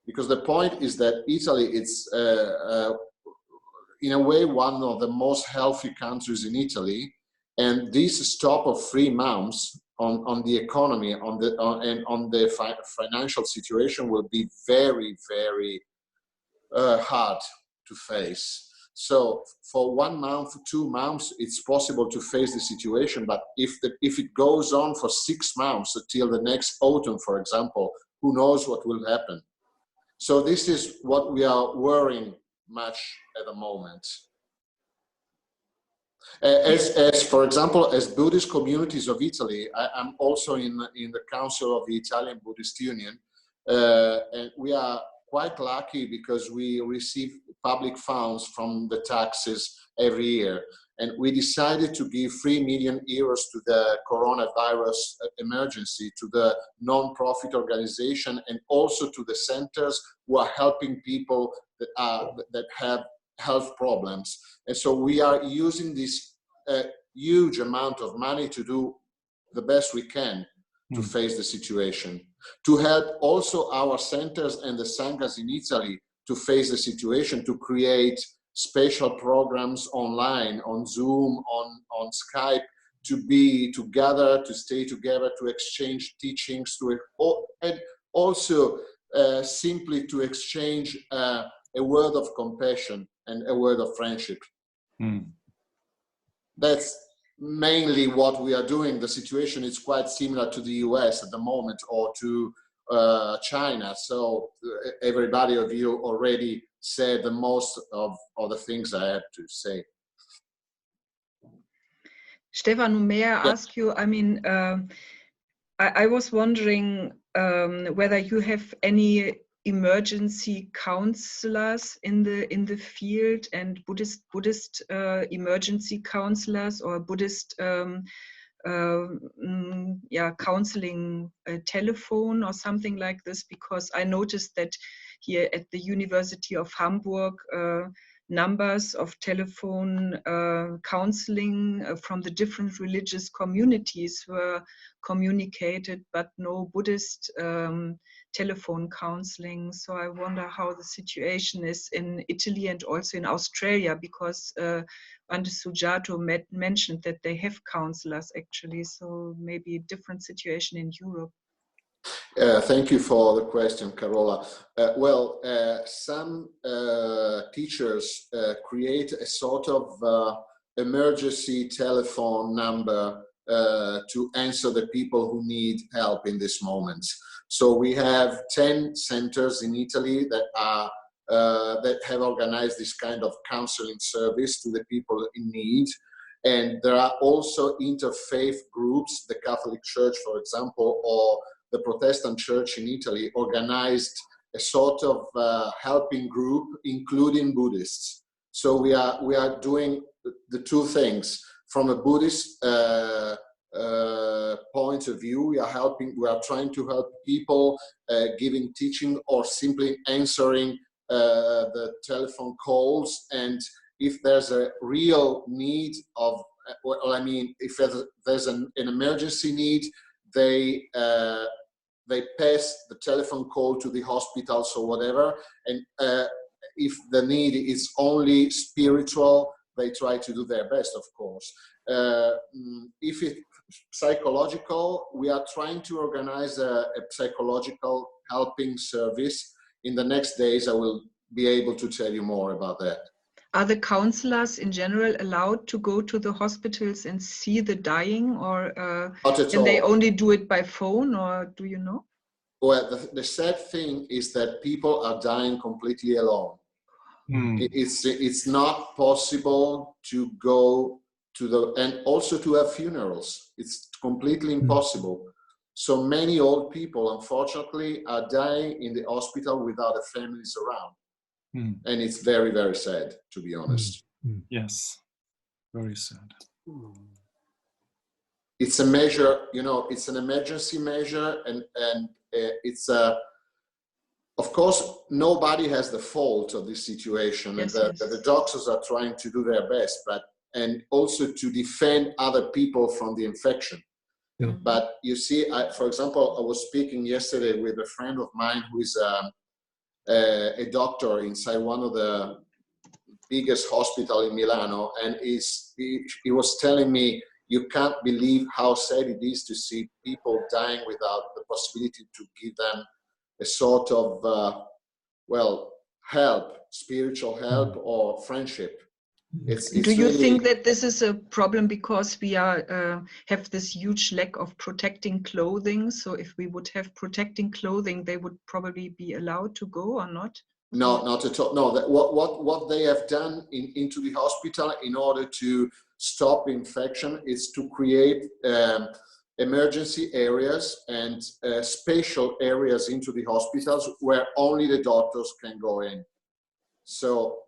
Because the point is that Italy is, in a way, one of the most healthy countries in Italy. And this stop of 3 months on the economy, and on the financial situation will be very, very hard to face. So for 1 month, 2 months, it's possible to face the situation. But if it goes on for 6 months until the next autumn, for example, who knows what will happen? So this is what we are worrying much at the moment. As for example, as Buddhist communities of Italy, I'm also in the Council of the Italian Buddhist Union, and we are quite lucky because we receive public funds from the taxes every year. And we decided to give 3 million euros to the coronavirus emergency, to the non-profit organization, and also to the centers who are helping people that have health problems. And so we are using this huge amount of money to do the best we can to face the situation, to help also our centers and the sanghas in Italy to face the situation, to create special programs online, on Zoom, on Skype, to gather, to stay together, to exchange teachings, and also simply to exchange a word of compassion and a word of friendship. That's mainly what we are doing. The situation is quite similar to the US at the moment, or to China. So everybody of you already said the most of the things I had to say. Stefano, may I ask you, I mean, I was wondering whether you have any emergency counselors in the field, and Buddhist emergency counselors, or Buddhist counseling telephone or something like this, because I noticed that here at the University of Hamburg, numbers of telephone counseling from the different religious communities were communicated, but no Buddhist telephone counseling. So I wonder how the situation is in Italy and also in Australia, because Bhante Sujato mentioned that they have counselors actually, so maybe a different situation in Europe. Thank you for the question, Carola. Some teachers create a sort of emergency telephone number to answer the people who need help in this moment. So we have 10 centers in Italy that have organized this kind of counseling service to the people in need. And there are also interfaith groups, the Catholic Church, for example, or the Protestant Church in Italy organized a sort of helping group, including Buddhists. So we are doing the two things. From a Buddhist point of view, we are trying to help people giving teaching or simply answering the telephone calls. And if there's a real need of, if there's an emergency need, they pass the telephone call to the hospitals or whatever. And if the need is only spiritual, they try to do their best, of course. If it's psychological, we are trying to organize a psychological helping service. In the next days, I will be able to tell you more about that. Are the counselors in general allowed to go to the hospitals and see the dying, or can they only do it by phone, or do you know? Well, the sad thing is that people are dying completely alone. It's not possible to go to and also to have funerals. It's completely impossible. So many old people, unfortunately, are dying in the hospital without their families around. And it's very, very sad, to be honest. Yes, very sad. It's a measure, it's an emergency measure, and it's of course, nobody has the fault of this situation. Yes, and the doctors are trying to do their best, and also to defend other people from the infection. Yeah. But you see, for example, I was speaking yesterday with a friend of mine who is a doctor inside one of the biggest hospital in Milano, and he was telling me, you can't believe how sad it is to see people dying without the possibility to give them a sort of help, spiritual help or friendship. Do you think that this is a problem because we have this huge lack of protecting clothing? So if we would have protecting clothing, they would probably be allowed to go, or not? No, not at all. No, what they have done into the hospital in order to stop infection is to create emergency areas and special areas into the hospitals where only the doctors can go in. So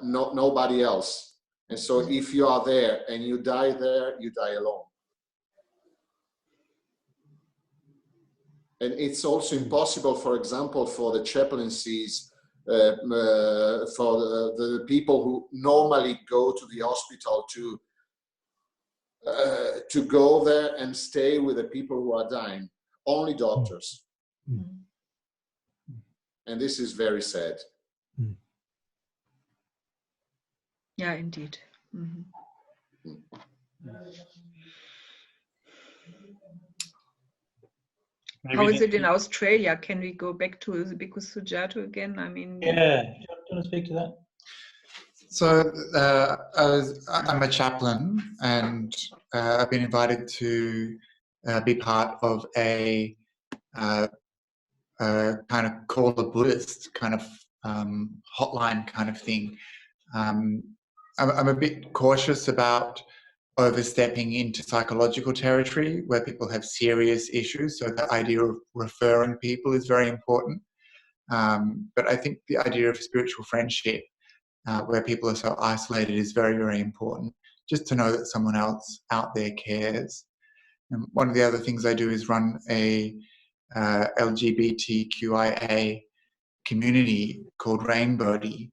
nobody else. And so if you are there and you die there, you die alone. And it's also impossible, for example, for the chaplaincies, for the people who normally go to the hospital to go there and stay with the people who are dying. Only doctors. And this is very sad. Yeah, indeed. Mm-hmm. How is it in Australia? Can we go back to the Bhikkhu Sujato again? I mean, yeah, do you want to speak to that? So I'm a chaplain, and I've been invited to be part of a kind of call a Buddhist kind of hotline kind of thing. I'm a bit cautious about overstepping into psychological territory where people have serious issues. So the idea of referring people is very important. But I think the idea of spiritual friendship, where people are so isolated, is very, very important. Just to know that someone else out there cares. And one of the other things I do is run a LGBTQIA community called Mahabodhi,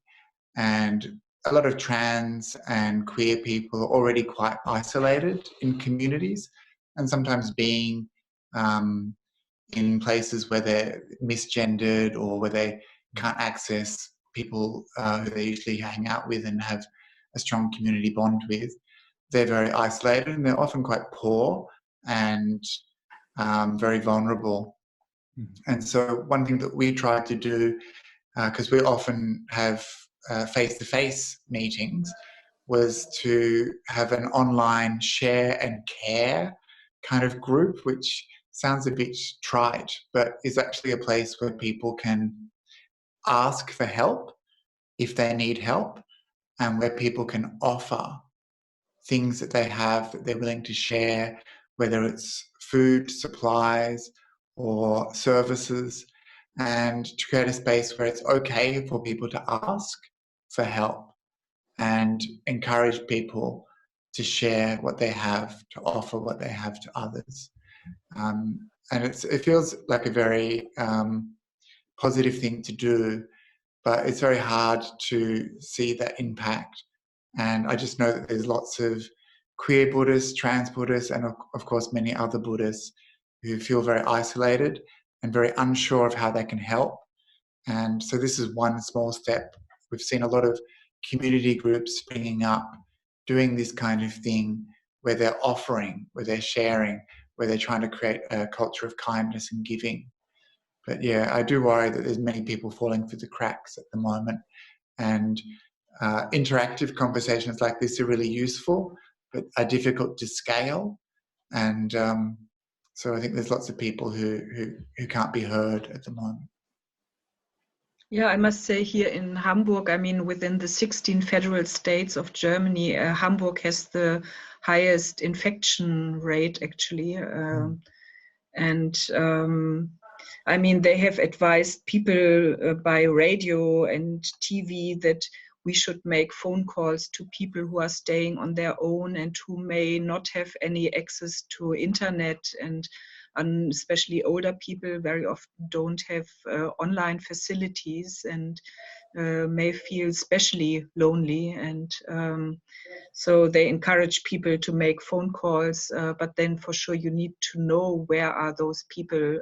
and a lot of trans and queer people are already quite isolated in communities, and sometimes being in places where they're misgendered or where they can't access people who they usually hang out with and have a strong community bond with. They're very isolated, and they're often quite poor and very vulnerable. And so one thing that we try to do, because we often have face-to-face meetings, was to have an online share and care kind of group, which sounds a bit trite, but is actually a place where people can ask for help if they need help, and where people can offer things that they have that they're willing to share, whether it's food, supplies, or services, and to create a space where it's okay for people to ask for help and encourage people to share what they have, to offer what they have to others. And it feels like a very positive thing to do, but it's very hard to see that impact. And I just know that there's lots of queer Buddhists, trans Buddhists, and of course many other Buddhists who feel very isolated and very unsure of how they can help. And so this is one small step. We've seen a lot of community groups springing up, doing this kind of thing, where they're offering, where they're sharing, where they're trying to create a culture of kindness and giving. But yeah, I do worry that there's many people falling through the cracks at the moment. And interactive conversations like this are really useful, but are difficult to scale. And so I think there's lots of people who can't be heard at the moment. Yeah, I must say here in Hamburg, I mean, within the 16 federal states of Germany, Hamburg has the highest infection rate, actually. And I mean, they have advised people by radio and TV that we should make phone calls to people who are staying on their own and who may not have any access to internet, and especially older people very often don't have online facilities and may feel especially lonely. And so they encourage people to make phone calls, but then for sure you need to know where are those people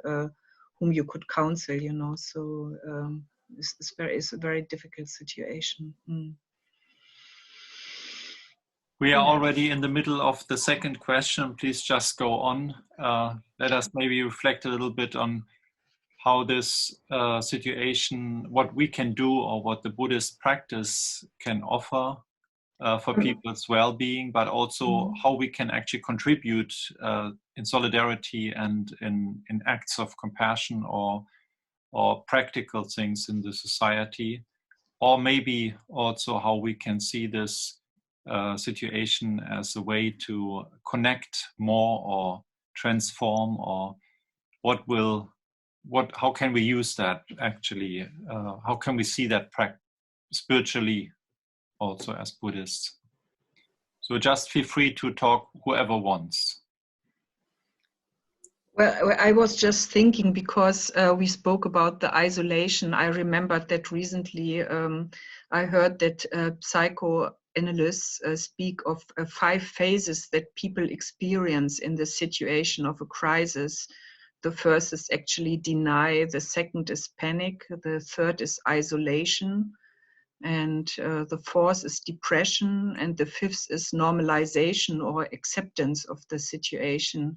whom you could counsel, you know. So it's a very difficult situation. We are already in the middle of the second question. Please just go on. Let us maybe reflect a little bit on how this situation, what we can do or what the Buddhist practice can offer for people's well-being, but also how we can actually contribute in solidarity and in acts of compassion or practical things in the society, or maybe also how we can see this situation as a way to connect more or transform, or how can we use that actually? How can we see that spiritually also as Buddhists? So just feel free to talk, whoever wants. Well, I was just thinking, because we spoke about the isolation. I remembered that recently I heard that psychoanalysts speak of 5 phases that people experience in the situation of a crisis. The first is actually deny, the second is panic, the third is isolation, and the fourth is depression, and the fifth is normalization or acceptance of the situation.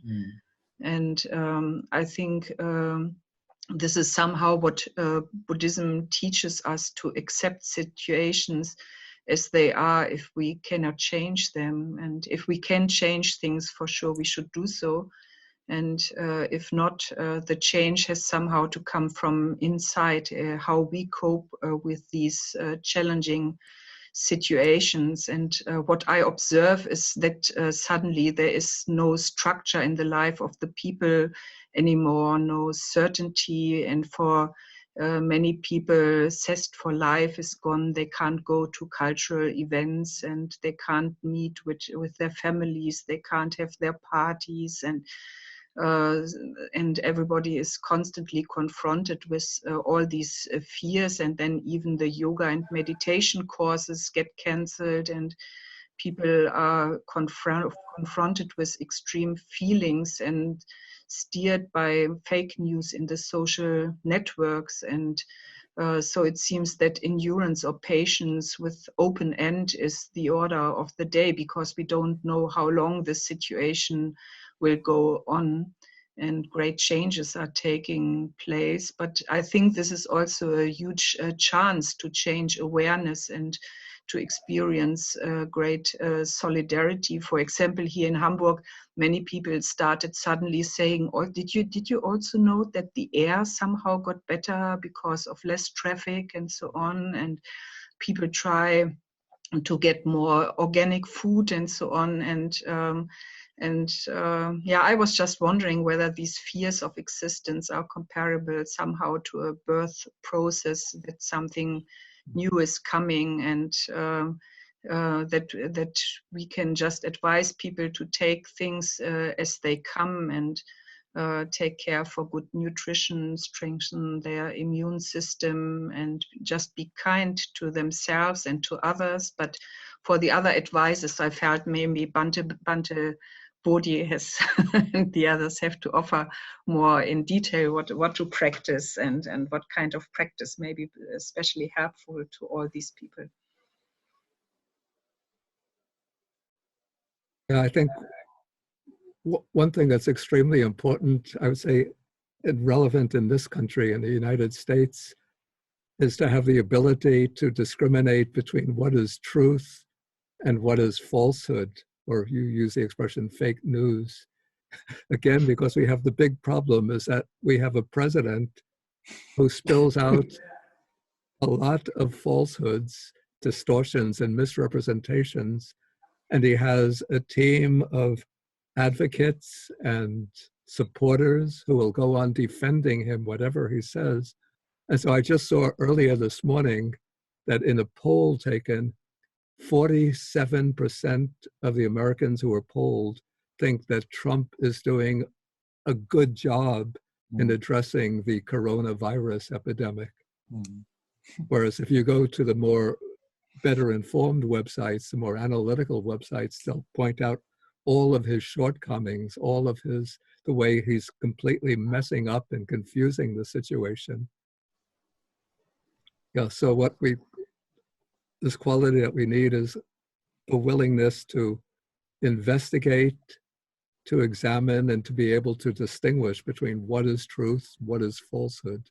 And I think this is somehow what Buddhism teaches us, to accept situations as they are if we cannot change them. And if we can change things, for sure we should do so. And if not, the change has somehow to come from inside, how we cope with these challenging situations. And what I observe is that suddenly there is no structure in the life of the people anymore, no certainty, and for many people, zest for life is gone. They can't go to cultural events, and they can't meet with their families. They can't have their parties, and everybody is constantly confronted with all these fears. And then even the yoga and meditation courses get cancelled, and people are confronted with extreme feelings and steered by fake news in the social networks. And so it seems that endurance or patience with open end is the order of the day, because we don't know how long this situation will go on, and great changes are taking place. But I think this is also a huge chance to change awareness and to experience great solidarity. For example, here in Hamburg, many people started suddenly saying, "Oh, did you also note that the air somehow got better because of less traffic," and so on. And people try to get more organic food and so on. Yeah, I was just wondering whether these fears of existence are comparable somehow to a birth process, that something new is coming, and that we can just advise people to take things as they come, and take care for good nutrition, strengthen their immune system, and just be kind to themselves and to others. But for the other advices, I felt maybe Bhante Bodhi has and the others have to offer more in detail what to practice, and what kind of practice may be especially helpful to all these people. Yeah, I think one thing that's extremely important, I would say, and relevant in this country, in the United States, is to have the ability to discriminate between what is truth and what is falsehood, or you use the expression fake news. Again, because we have the big problem is that we have a president who spills out a lot of falsehoods, distortions, and misrepresentations, and he has a team of advocates and supporters who will go on defending him, whatever he says. And so I just saw earlier this morning that in a poll taken, 47% of the Americans who were polled think that Trump is doing a good job in addressing the coronavirus epidemic. Whereas if you go to the more better informed websites, the more analytical websites, they'll point out all of his shortcomings, all of the way he's completely messing up and confusing the situation. Yeah, so this quality that we need is a willingness to investigate, to examine, and to be able to distinguish between what is truth, what is falsehood,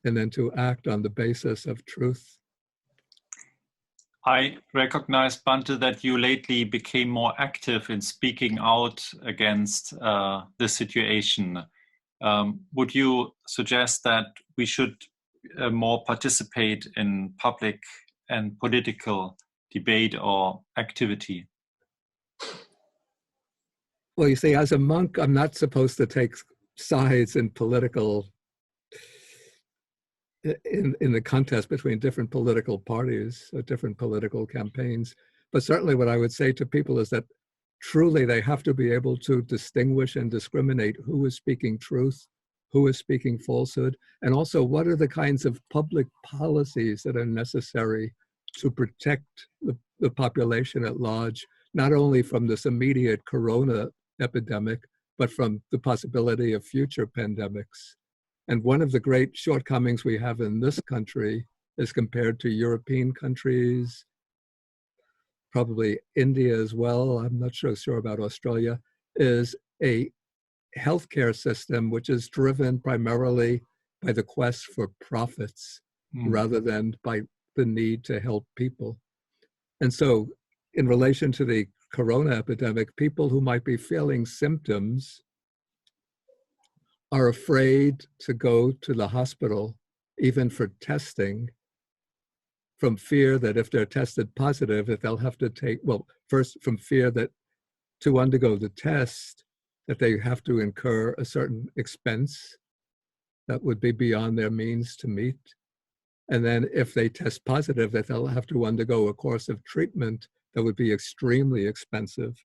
and then to act on the basis of truth. I recognize, Bhante, that you lately became more active in speaking out against this situation. Would you suggest that we should more participate in public and political debate or activity? Well, you see, as a monk, I'm not supposed to take sides in political, in the contest between different political parties or different political campaigns. But certainly what I would say to people is that truly they have to be able to distinguish and discriminate who is speaking truth, who is speaking falsehood, and also what are the kinds of public policies that are necessary to protect the population at large, not only from this immediate corona epidemic, but from the possibility of future pandemics. And one of the great shortcomings we have in this country as compared to European countries, probably India as well, I'm not so sure about Australia, is a healthcare system which is driven primarily by the quest for profits rather than by the need to help people. And so in relation to the corona epidemic, people who might be feeling symptoms are afraid to go to the hospital, even for testing, from fear that if they're tested positive, that they'll have to take, well, first from fear that to undergo the test, that they have to incur a certain expense that would be beyond their means to meet. And then if they test positive, that they'll have to undergo a course of treatment that would be extremely expensive,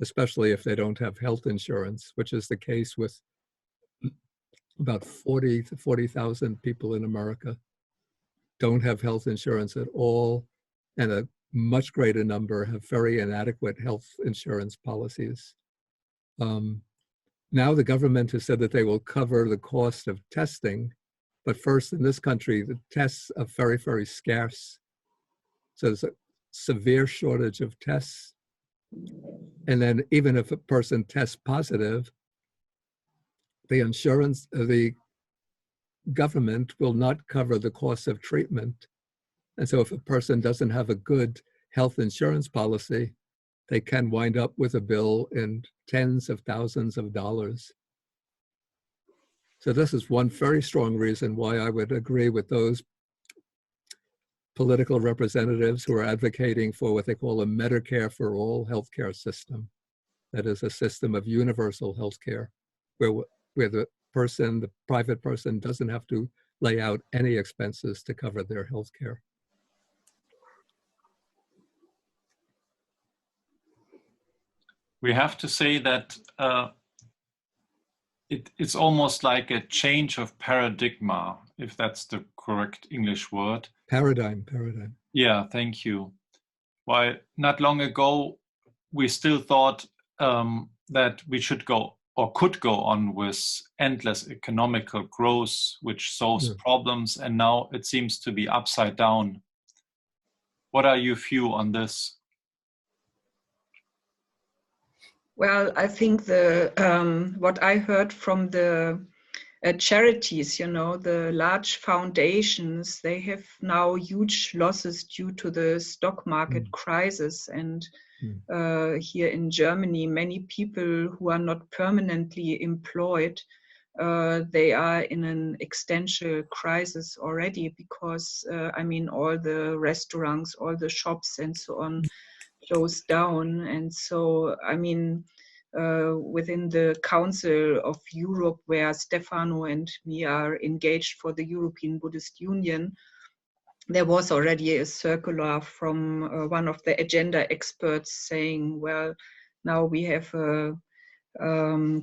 especially if they don't have health insurance, which is the case with about 40 to 40,000 people in America don't have health insurance at all, and a much greater number have very inadequate health insurance policies. Now the government has said that they will cover the cost of testing, but first in this country, the tests are very, very scarce. So there's a severe shortage of tests. And then even if a person tests positive, the government will not cover the cost of treatment. And so if a person doesn't have a good health insurance policy, they can wind up with a bill in tens of thousands of dollars. So this is one very strong reason why I would agree with those political representatives who are advocating for what they call a Medicare for all healthcare system. That is a system of universal healthcare, where the private person doesn't have to lay out any expenses to cover their healthcare. We have to say that it's almost like a change of paradigm, if that's the correct English word. Paradigm. Yeah, thank you. While not long ago, we still thought that we should go or could go on with endless economical growth, which solves problems, and now it seems to be upside down. What are your view on this? Well, I think what I heard from the charities, the large foundations, they have now huge losses due to the stock market crisis. And here in Germany, many people who are not permanently employed, they are in an existential crisis already because, all the restaurants, all the shops and so on closed down. And so, within the Council of Europe, where Stefano and me are engaged for the European Buddhist Union, there was already a circular from one of the agenda experts saying, well, now we have a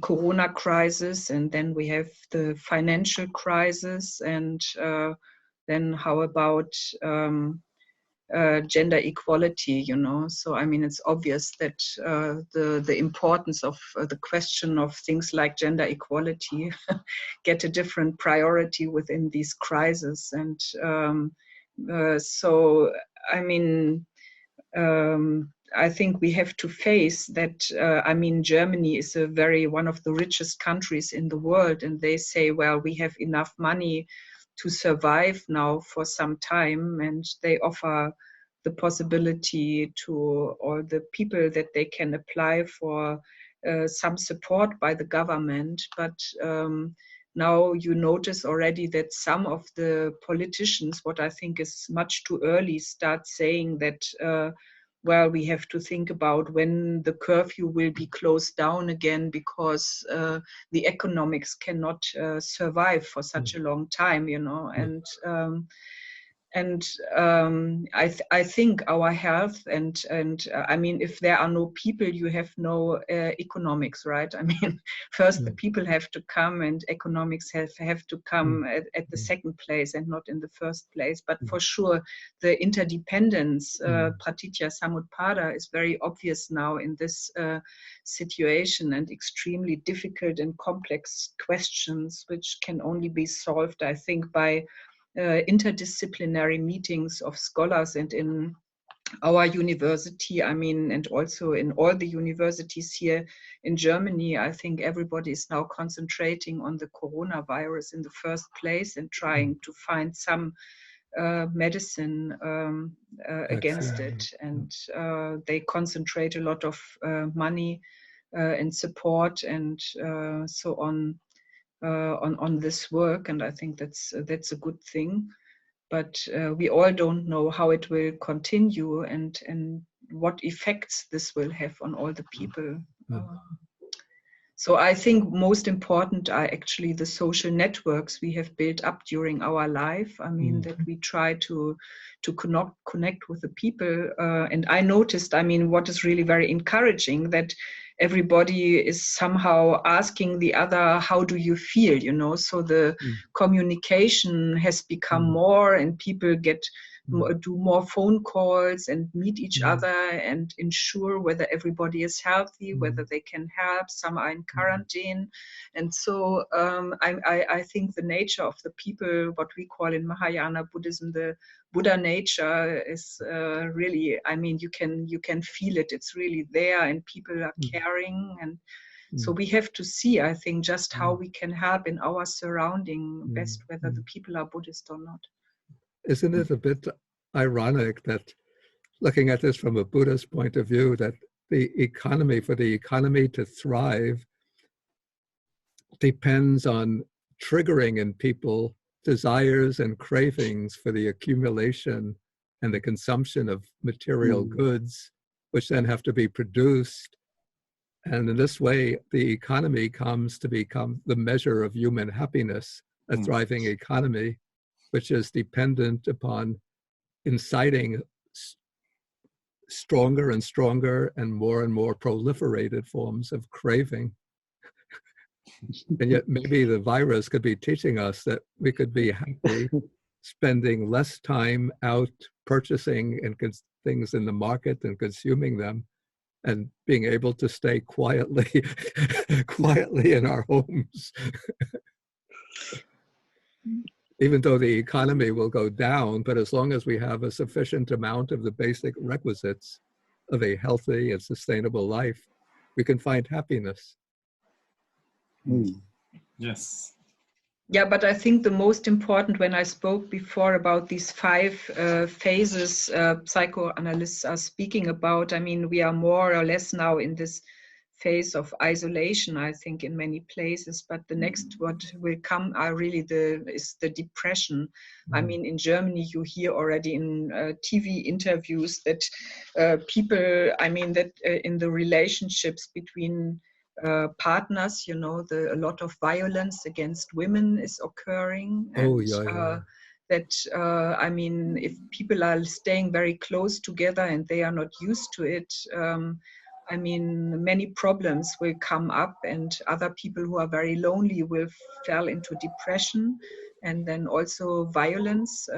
corona crisis, and then we have the financial crisis, and then how about gender equality, So, it's obvious that the importance of the question of things like gender equality get a different priority within these crises. And so, I think we have to face that, Germany is one of the richest countries in the world, and they say, well, we have enough money to survive now for some time, and they offer the possibility to all the people that they can apply for some support by the government. But now you notice already that some of the politicians, what I think is much too early, start saying that well, we have to think about when the curfew will be closed down again, because the economics cannot survive for such a long time, I think our health and if there are no people, you have no economics, right? First the people have to come, and economics have to come at the second place and not in the first place. But for sure, the interdependence, pratitya samutpada, is very obvious now in this situation, and extremely difficult and complex questions, which can only be solved, I think, by interdisciplinary meetings of scholars. And in our university, I mean, and also in all the universities here in Germany, I think everybody is now concentrating on the coronavirus in the first place and trying to find some medicine against it. And they concentrate a lot of money and support and so on this work. And I think that's a good thing. But we all don't know how it will continue and what effects this will have on all the people. So I think most important are actually the social networks we have built up during our life. I mean, that we try to connect with the people. And I noticed, I mean, what is really very encouraging, that everybody is somehow asking the other, how do you feel, you know? So the communication has become more, and people do more phone calls and meet each other and ensure whether everybody is healthy, whether they can help. Some are in quarantine. And so I think the nature of the people, what we call in Mahayana Buddhism, the Buddha nature, is really, I mean, you can feel it. It's really there, and people are caring. And so we have to see, I think, just how we can help in our surrounding best, whether the people are Buddhist or not. Isn't it a bit ironic that, looking at this from a Buddhist point of view, that the economy, for the economy to thrive, depends on triggering in people desires and cravings for the accumulation and the consumption of material goods, which then have to be produced. And in this way, the economy comes to become the measure of human happiness, a thriving economy, which is dependent upon inciting stronger and stronger and more proliferated forms of craving. And yet maybe the virus could be teaching us that we could be happy spending less time out purchasing things in the market and consuming them, and being able to stay quietly in our homes. Even though the economy will go down, but as long as we have a sufficient amount of the basic requisites of a healthy and sustainable life, we can find happiness. Yes. Yeah, but I think the most important, when I spoke before about these 5 phases psychoanalysts are speaking about, I mean, we are more or less now in this phase of isolation, I think, in many places, but the next what will come are really is the depression. I mean, in Germany, you hear already in TV interviews that people, I mean, that in the relationships between partners, you know, a lot of violence against women is occurring. And, that, I mean, if people are staying very close together and they are not used to it, I mean, many problems will come up, and other people who are very lonely will fall into depression. And then also violence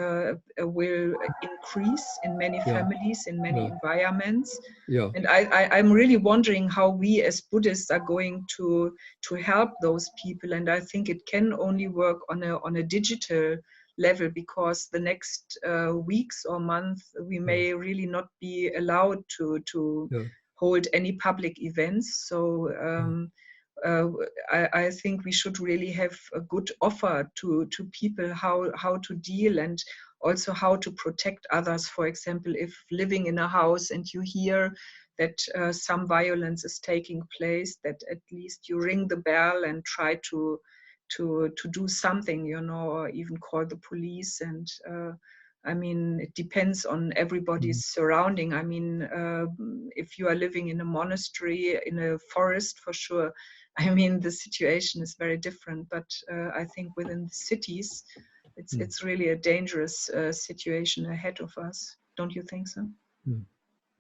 will increase in many families, in many environments. And I'm really wondering how we as Buddhists are going to help those people. And I think it can only work on a digital level, because the next weeks or months we may really not be allowed to hold any public events. So I think we should really have a good offer to people how to deal, and also how to protect others. For example, if living in a house and you hear that some violence is taking place, that at least you ring the bell and try to do something, you know, or even call the police. And I mean, it depends on everybody's surrounding. I mean, if you are living in a monastery, in a forest, for sure, I mean, the situation is very different. But I think within the cities, it's really a dangerous situation ahead of us. Don't you think so?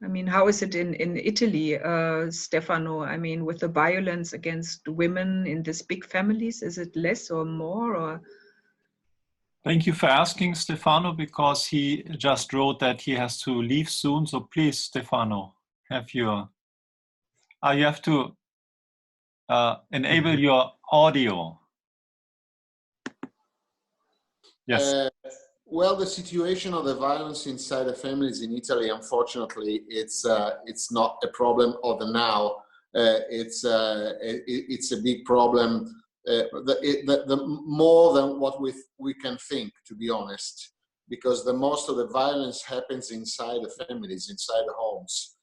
I mean, how is it in Italy, Stefano? I mean, with the violence against women in these big families, is it less or more? Or thank you for asking, Stefano, because he just wrote that he has to leave soon. So please, Stefano, have your... you have to enable your audio. Yes. Well, the situation of the violence inside the families in Italy, unfortunately, it's not a problem of the now. It's a big problem, the more than what we can think, to be honest, because the most of the violence happens inside the families, inside the homes.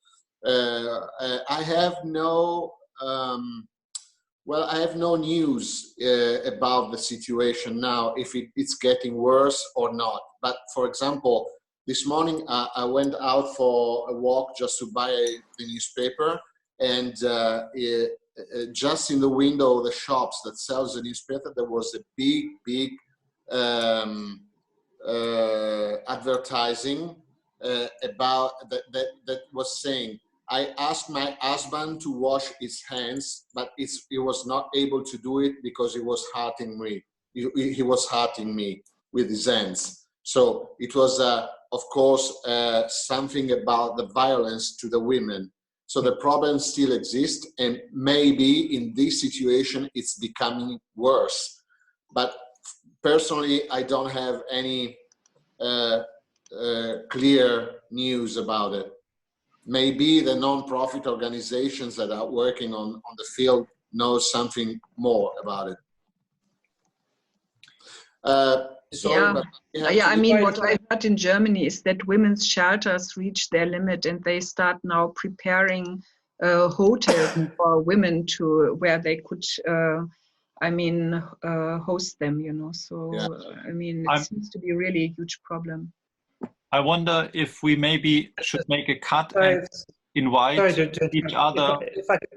I have no I have no news about the situation now, if it's getting worse or not. But for example, this morning I went out for a walk just to buy the newspaper, and just in the window of the shops that sells the newspaper, there was a big advertising about that was saying, I asked my husband to wash his hands, but he was not able to do it because he was hurting me. He was hurting me with his hands. So it was, of course, something about the violence to the women. So the problem still exists, and maybe in this situation it's becoming worse. But personally, I don't have any clear news about it. Maybe the non-profit organizations that are working on the field know something more about it. I mean, what I heard in Germany is that women's shelters reach their limit, and they start now preparing hotels for women to where they could, host them. You know, so I mean, it seems to be really a huge problem. I wonder if we maybe should make a cut and invite each other.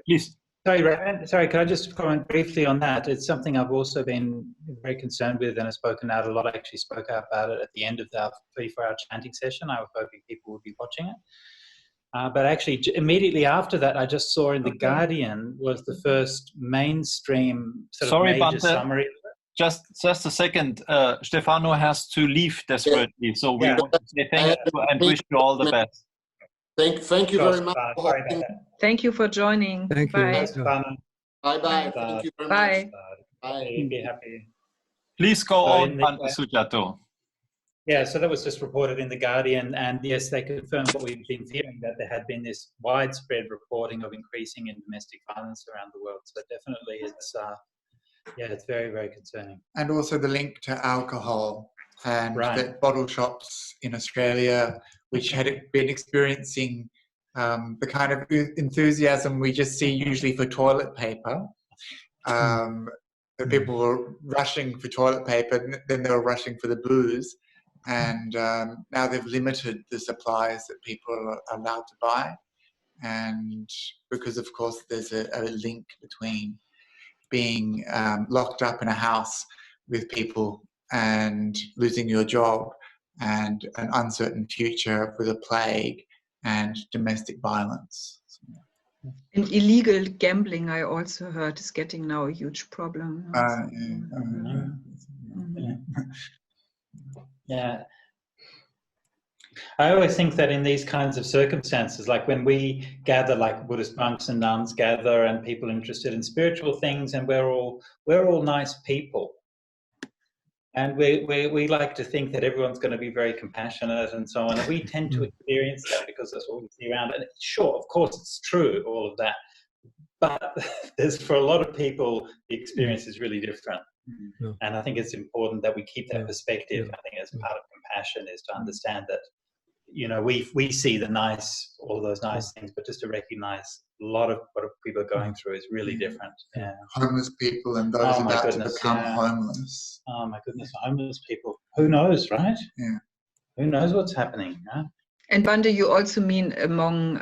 Please. Sorry, can I just comment briefly on that? It's something I've also been very concerned with and have spoken out a lot. I actually spoke out about it at the end of the 34-hour chanting session. I was hoping people would be watching it. But actually, immediately after that, I just saw in The Guardian was the first mainstream sort of major Bhante, summary. Just a second. Stefano has to leave desperately, so we want to say thank you and wish you all the best. Thank you very much. Thank you for joining. Thank Bye. you. Bye. Thank you very Bye. much. Bye. Be happy. Please go on, Bhante Sujato. Yeah, so that was just reported in The Guardian, and yes, they confirmed what we've been fearing, that there had been this widespread reporting of increasing in domestic violence around the world. So definitely it's very, very concerning. And also the link to alcohol and the bottle shops in Australia, which had been experiencing the kind of enthusiasm we just see usually for toilet paper. The people were rushing for toilet paper, then they were rushing for the booze. And now they've limited the supplies that people are allowed to buy. And because, of course, there's a link between being locked up in a house with people and losing your job and an uncertain future with a plague and domestic violence. And illegal gambling, I also heard, is getting now a huge problem. Yeah. I always think that in these kinds of circumstances, like when we gather, like Buddhist monks and nuns gather, and people interested in spiritual things, and we're all nice people, and we like to think that everyone's going to be very compassionate and so on, and we tend to experience that because that's what we see around. And sure, of course, it's true, all of that, but for a lot of people, the experience is really different. And I think it's important that we keep that perspective. I think as part of compassion is to understand that, you know, we see all of those nice things, but just to recognize a lot of what people are going through is really different. Yeah. Homeless people and those about to become homeless. Oh my goodness, homeless people. Who knows, right? Yeah. Who knows what's happening? Huh? And Bhante, you also mean among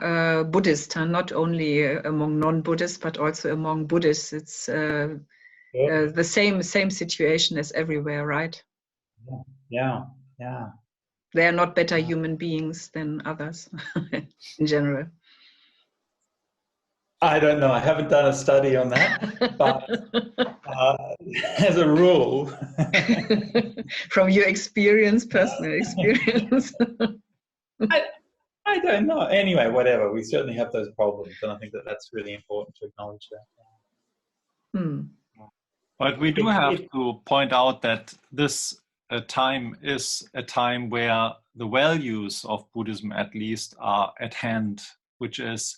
Buddhists, not only among non-Buddhists, but also among Buddhists. It's the same situation as everywhere, right? Yeah. They are not better human beings than others in general. I don't know. I haven't done a study on that, but as a rule, from your experience, personal experience. I don't know. Anyway, whatever. We certainly have those problems, and I think that's really important to acknowledge that. But we do have to point out that this time is a time where the values of Buddhism at least are at hand, which is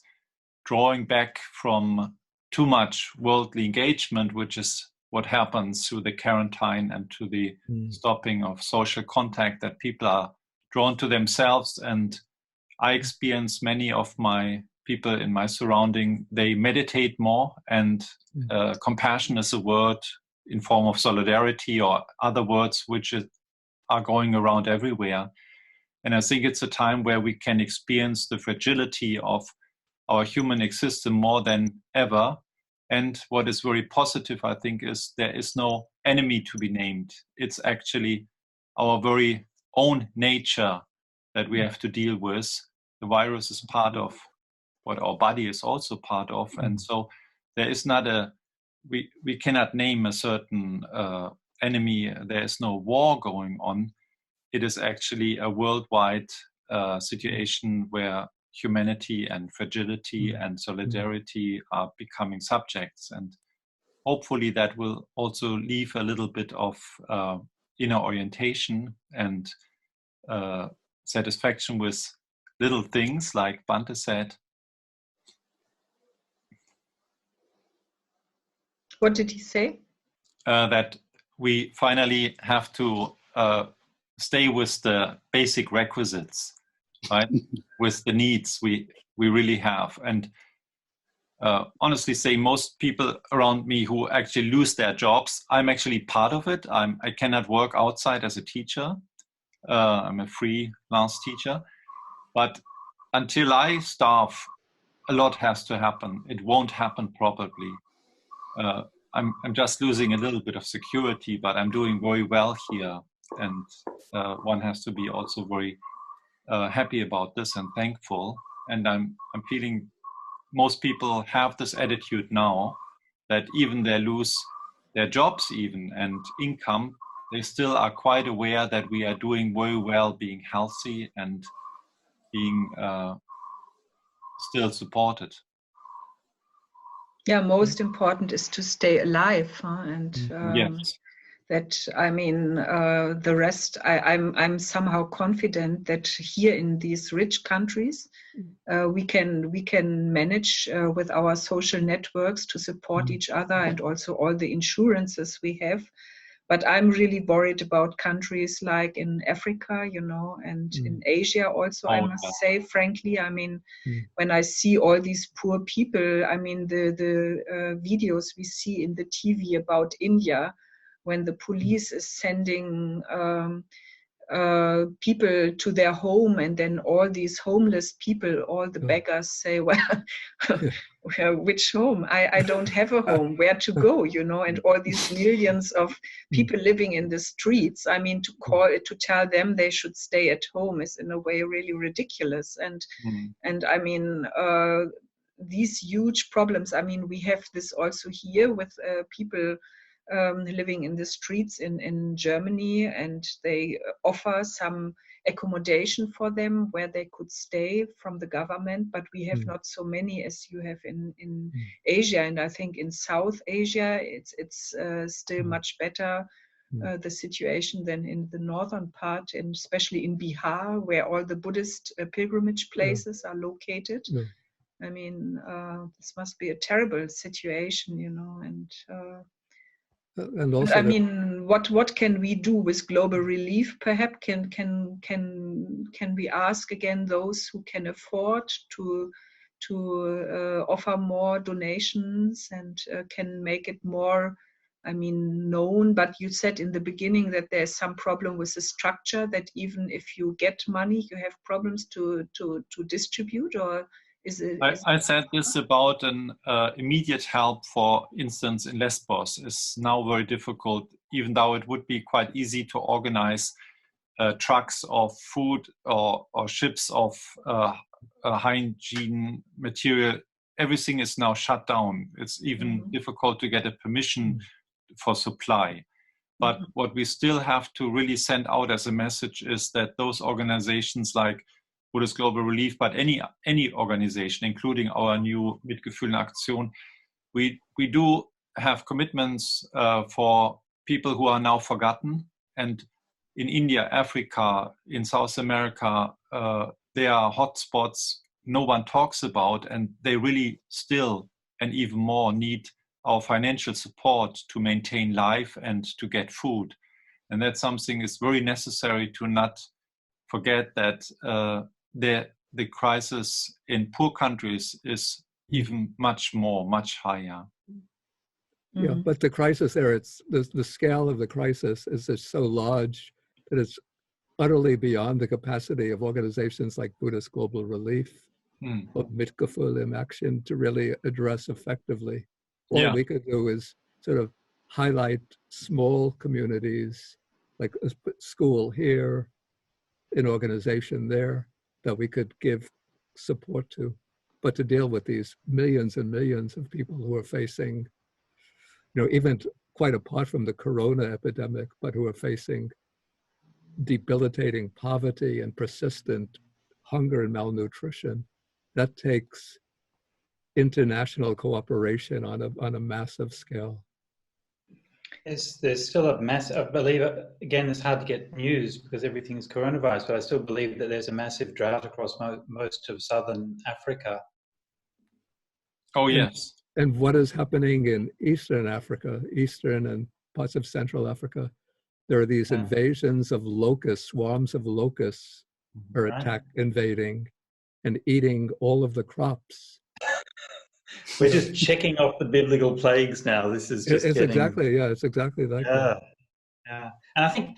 drawing back from too much worldly engagement, which is what happens through the quarantine and to the stopping of social contact, that people are drawn to themselves. And I experience many of my people in my surrounding, they meditate more, and compassion is a word in form of solidarity or other words which are going around everywhere. And I think it's a time where we can experience the fragility of our human existence more than ever. And what is very positive, I think, is there is no enemy to be named. It's actually our very own nature that we have to deal with. The virus is part of what our body is also part of. And so there is not we cannot name a certain enemy. There is no war going on. It is actually a worldwide situation where humanity and fragility and solidarity are becoming subjects. And hopefully that will also leave a little bit of inner orientation and satisfaction with little things, like Bhante said. What did he say? That we finally have to stay with the basic requisites, right? With the needs we really have. And honestly say, most people around me who actually lose their jobs, I'm actually part of it. I cannot work outside as a teacher. I'm a freelance teacher. But until I starve, a lot has to happen. It won't happen probably. I'm just losing a little bit of security, but I'm doing very well here. And one has to be also very happy about this and thankful. And I'm feeling most people have this attitude now, that even they lose their jobs even and income, they still are quite aware that we are doing very well being healthy and being still supported. Yeah, most important is to stay alive, and yes. That, I mean, the rest, I'm somehow confident that here in these rich countries, we can manage with our social networks to support each other, and also all the insurances we have. But I'm really worried about countries like in Africa, you know, and in Asia also, I must say, frankly. I mean, when I see all these poor people, I mean, the videos we see in the TV about India, when the police is sending people to their home, and then all these homeless people, all the beggars say, well, which home? I don't have a home, where to go, you know, and all these millions of people living in the streets. I mean, to tell them they should stay at home is in a way really ridiculous. And I mean, these huge problems, I mean, we have this also here with people living in the streets in Germany, and they offer some accommodation for them where they could stay from the government, but we have not so many as you have in Asia. And I think in South Asia it's still much better, the situation, than in the northern part, and especially in Bihar, where all the Buddhist pilgrimage places are located. I mean, this must be a terrible situation, you know. And also, I mean, what can we do with global relief? Perhaps can we ask again those who can afford to offer more donations, and can make it more, I mean, known. But you said in the beginning that there's some problem with the structure, that even if you get money, you have problems to distribute, or I said this about an immediate help, for instance, in Lesbos is now very difficult, even though it would be quite easy to organize trucks of food or ships of hygiene material. Everything is now shut down. It's even difficult to get a permission for supply. But what we still have to really send out as a message is that those organizations like Buddhist Global Relief, but any organization, including our new Mitgefühl Aktion, we do have commitments for people who are now forgotten, and in India, Africa, in South America, there are hotspots no one talks about, and they really still and even more need our financial support to maintain life and to get food. And that's something is very necessary to not forget, that the crisis in poor countries is even much higher. Yeah, but the crisis there, it's the scale of the crisis is just so large that it's utterly beyond the capacity of organizations like Buddhist Global Relief or Mitgefühl in Aktion to really address effectively. All we could do is sort of highlight small communities, like a school here, an organization there, that we could give support to. But to deal with these millions and millions of people who are facing, even quite apart from the corona epidemic, but who are facing debilitating poverty and persistent hunger and malnutrition, that takes international cooperation on a massive scale. There's still a massive, I believe, again, it's hard to get news because everything is coronavirus, but I still believe that there's a massive drought across most of southern Africa. Oh, yes. And what is happening in Eastern Africa, Eastern and parts of Central Africa? There are these invasions of locusts, swarms of locusts are invading and eating all of the crops. We're just checking off the biblical plagues now. This is just it's exactly like that. Yeah. And I think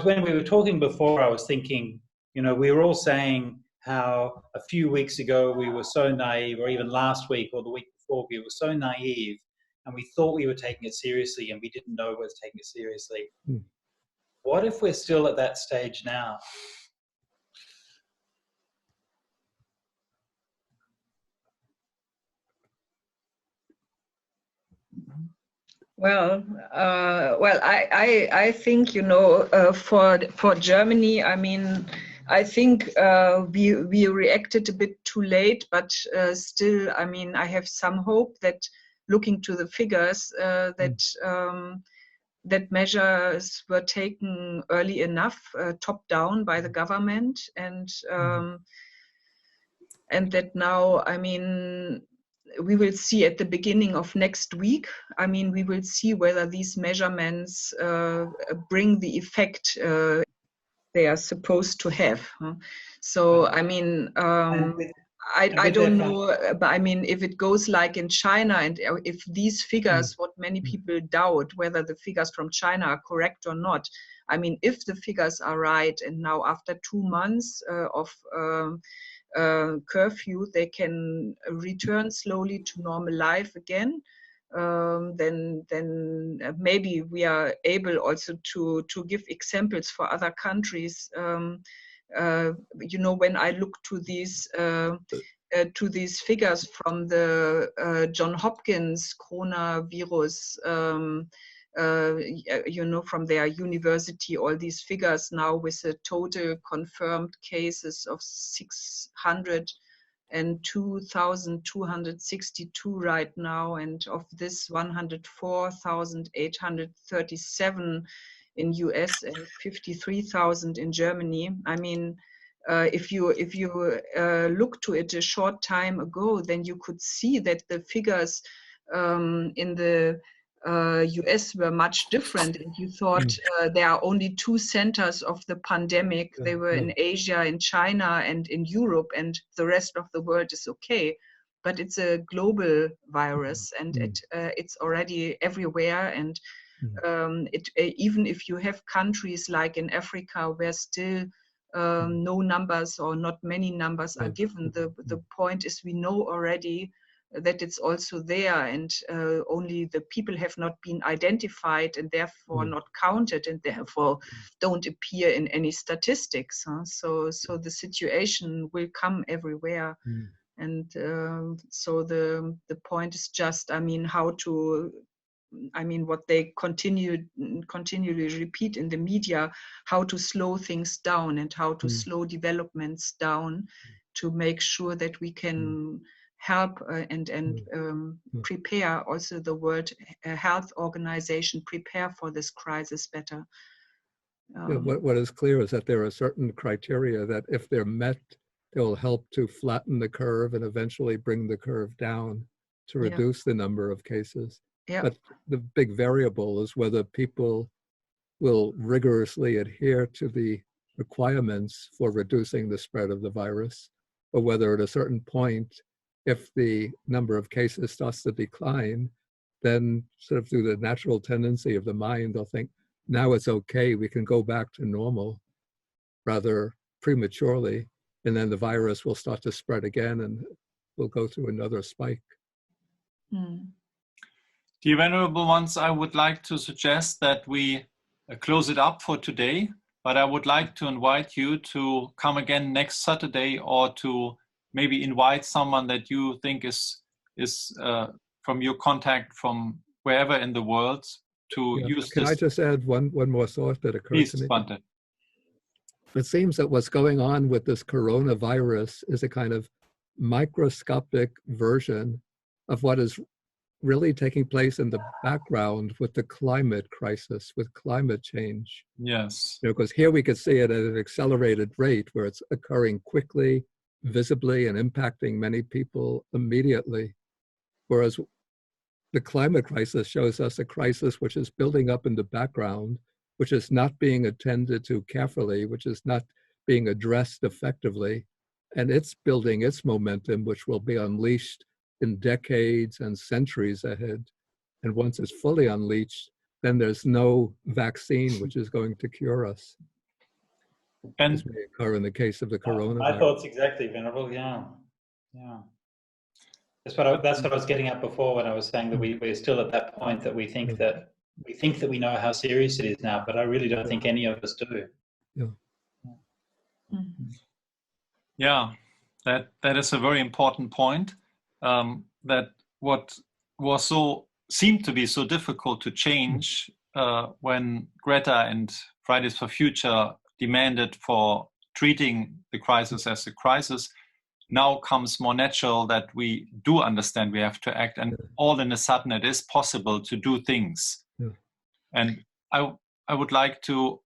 when we were talking before, I was thinking, we were all saying how a few weeks ago we were so naive, or even last week or the week before, we were so naive and we thought we were taking it seriously and we didn't know we were taking it seriously. What if we're still at that stage now? Well, I think, for Germany, I mean, I think we reacted a bit too late, but still, I mean, I have some hope that, looking to the figures, that measures were taken early enough, top down by the government, and that now, I mean, we will see at the beginning of next week. I mean, we will see whether these measurements bring the effect they are supposed to have. So, I mean, I don't know, but I mean, if it goes like in China, and if these figures, what many people doubt, whether the figures from China are correct or not. I mean, if the figures are right, and now after 2 months of curfew, they can return slowly to normal life again, then maybe we are able also to give examples for other countries. When I look to these figures from the John Hopkins coronavirus, from their university, all these figures now with a total confirmed cases of 602,262 right now, and of this 104,837 in US and 53,000 in Germany. I mean, if you look to it a short time ago, then you could see that the figures in the US were much different, and you thought there are only 2 centers of the pandemic. They were in Asia, in China, and in Europe, and the rest of the world is okay. But it's a global virus, and it's already everywhere. And even if you have countries like in Africa where still no numbers or not many numbers are given, the point is we know already that it's also there, and only the people have not been identified and therefore not counted, and therefore don't appear in any statistics. So the situation will come everywhere. And so the point is just, I mean, what they continually repeat in the media, how to slow things down and how to slow developments down to make sure that we can help and prepare also the World Health Organization, prepare for this crisis better. What is clear is that there are certain criteria that if they're met, they'll help to flatten the curve and eventually bring the curve down to reduce the number of cases. But the big variable is whether people will rigorously adhere to the requirements for reducing the spread of the virus, or whether at a certain point, if the number of cases starts to decline, then sort of through the natural tendency of the mind, they'll think, now it's okay, we can go back to normal rather prematurely, and then the virus will start to spread again and we'll go through another spike. Dear Venerable Ones, I would like to suggest that we close it up for today, but I would like to invite you to come again next Saturday, or to maybe invite someone that you think is from your contact from wherever in the world to use Can this. I just add one more thought that occurred to me? Bhante. It seems that what's going on with this coronavirus is a kind of microscopic version of what is really taking place in the background with the climate crisis, with climate change. Yes. Because here we could see it at an accelerated rate where it's occurring quickly, visibly, and impacting many people immediately. Whereas the climate crisis shows us a crisis which is building up in the background, which is not being attended to carefully, which is not being addressed effectively, and it's building its momentum, which will be unleashed in decades and centuries ahead. And once it's fully unleashed, then there's no vaccine which is going to cure us. And as may occur in the case of the coronavirus. My thoughts exactly, Venerable. Yeah. That's what I was getting at before when I was saying that we're still at that point that we think that we know how serious it is now, but I really don't think any of us do. Yeah, that is a very important point. That what was seemed to be so difficult to change when Greta and Fridays for Future demanded for treating the crisis as a crisis, now comes more natural, that we do understand we have to act, and all in a sudden it is possible to do things. And I would like to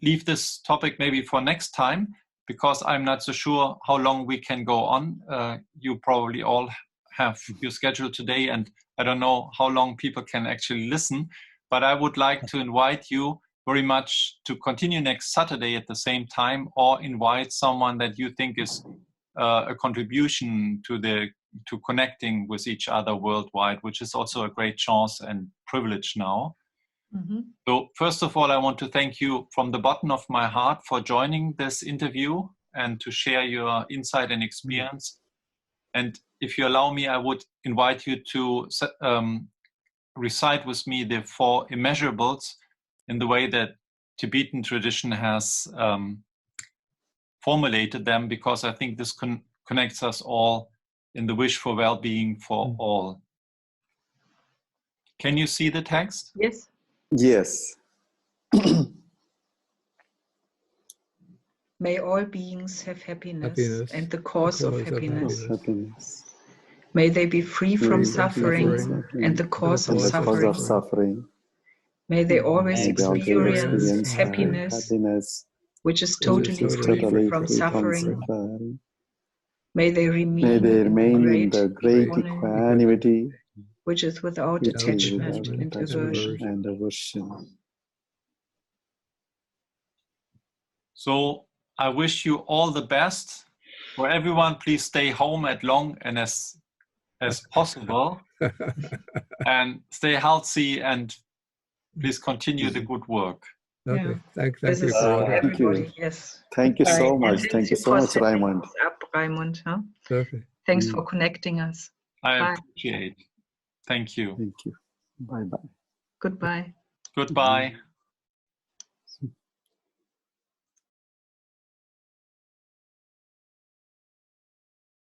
leave this topic maybe for next time, because I'm not so sure how long we can go on. You probably all have your schedule today, and I don't know how long people can actually listen, but I would like to invite you very much to continue next Saturday at the same time, or invite someone that you think is a contribution to connecting with each other worldwide, which is also a great chance and privilege now. So first of all, I want to thank you from the bottom of my heart for joining this interview and to share your insight and experience. And if you allow me, I would invite you to recite with me the 4 immeasurables in the way that Tibetan tradition has formulated them, because I think this connects us all in the wish for well-being for all. Can you see the text? Yes. Yes. May all beings have happiness and the cause of happiness. May they be free from suffering and the cause of suffering. May they always experience happiness, which is totally free from suffering. May they remain in the great equanimity, which is without attachment and aversion. So I wish you all the best. For everyone, please stay home as long and as possible, and stay healthy, and please continue the good work. Okay. Thank you. Everybody. Yes. Thank you so much. Thank you so much, Raimund. Raimund. Huh? Perfect. Thanks for connecting us. I appreciate it. Thank you. Thank you. Bye-bye. Goodbye. Goodbye.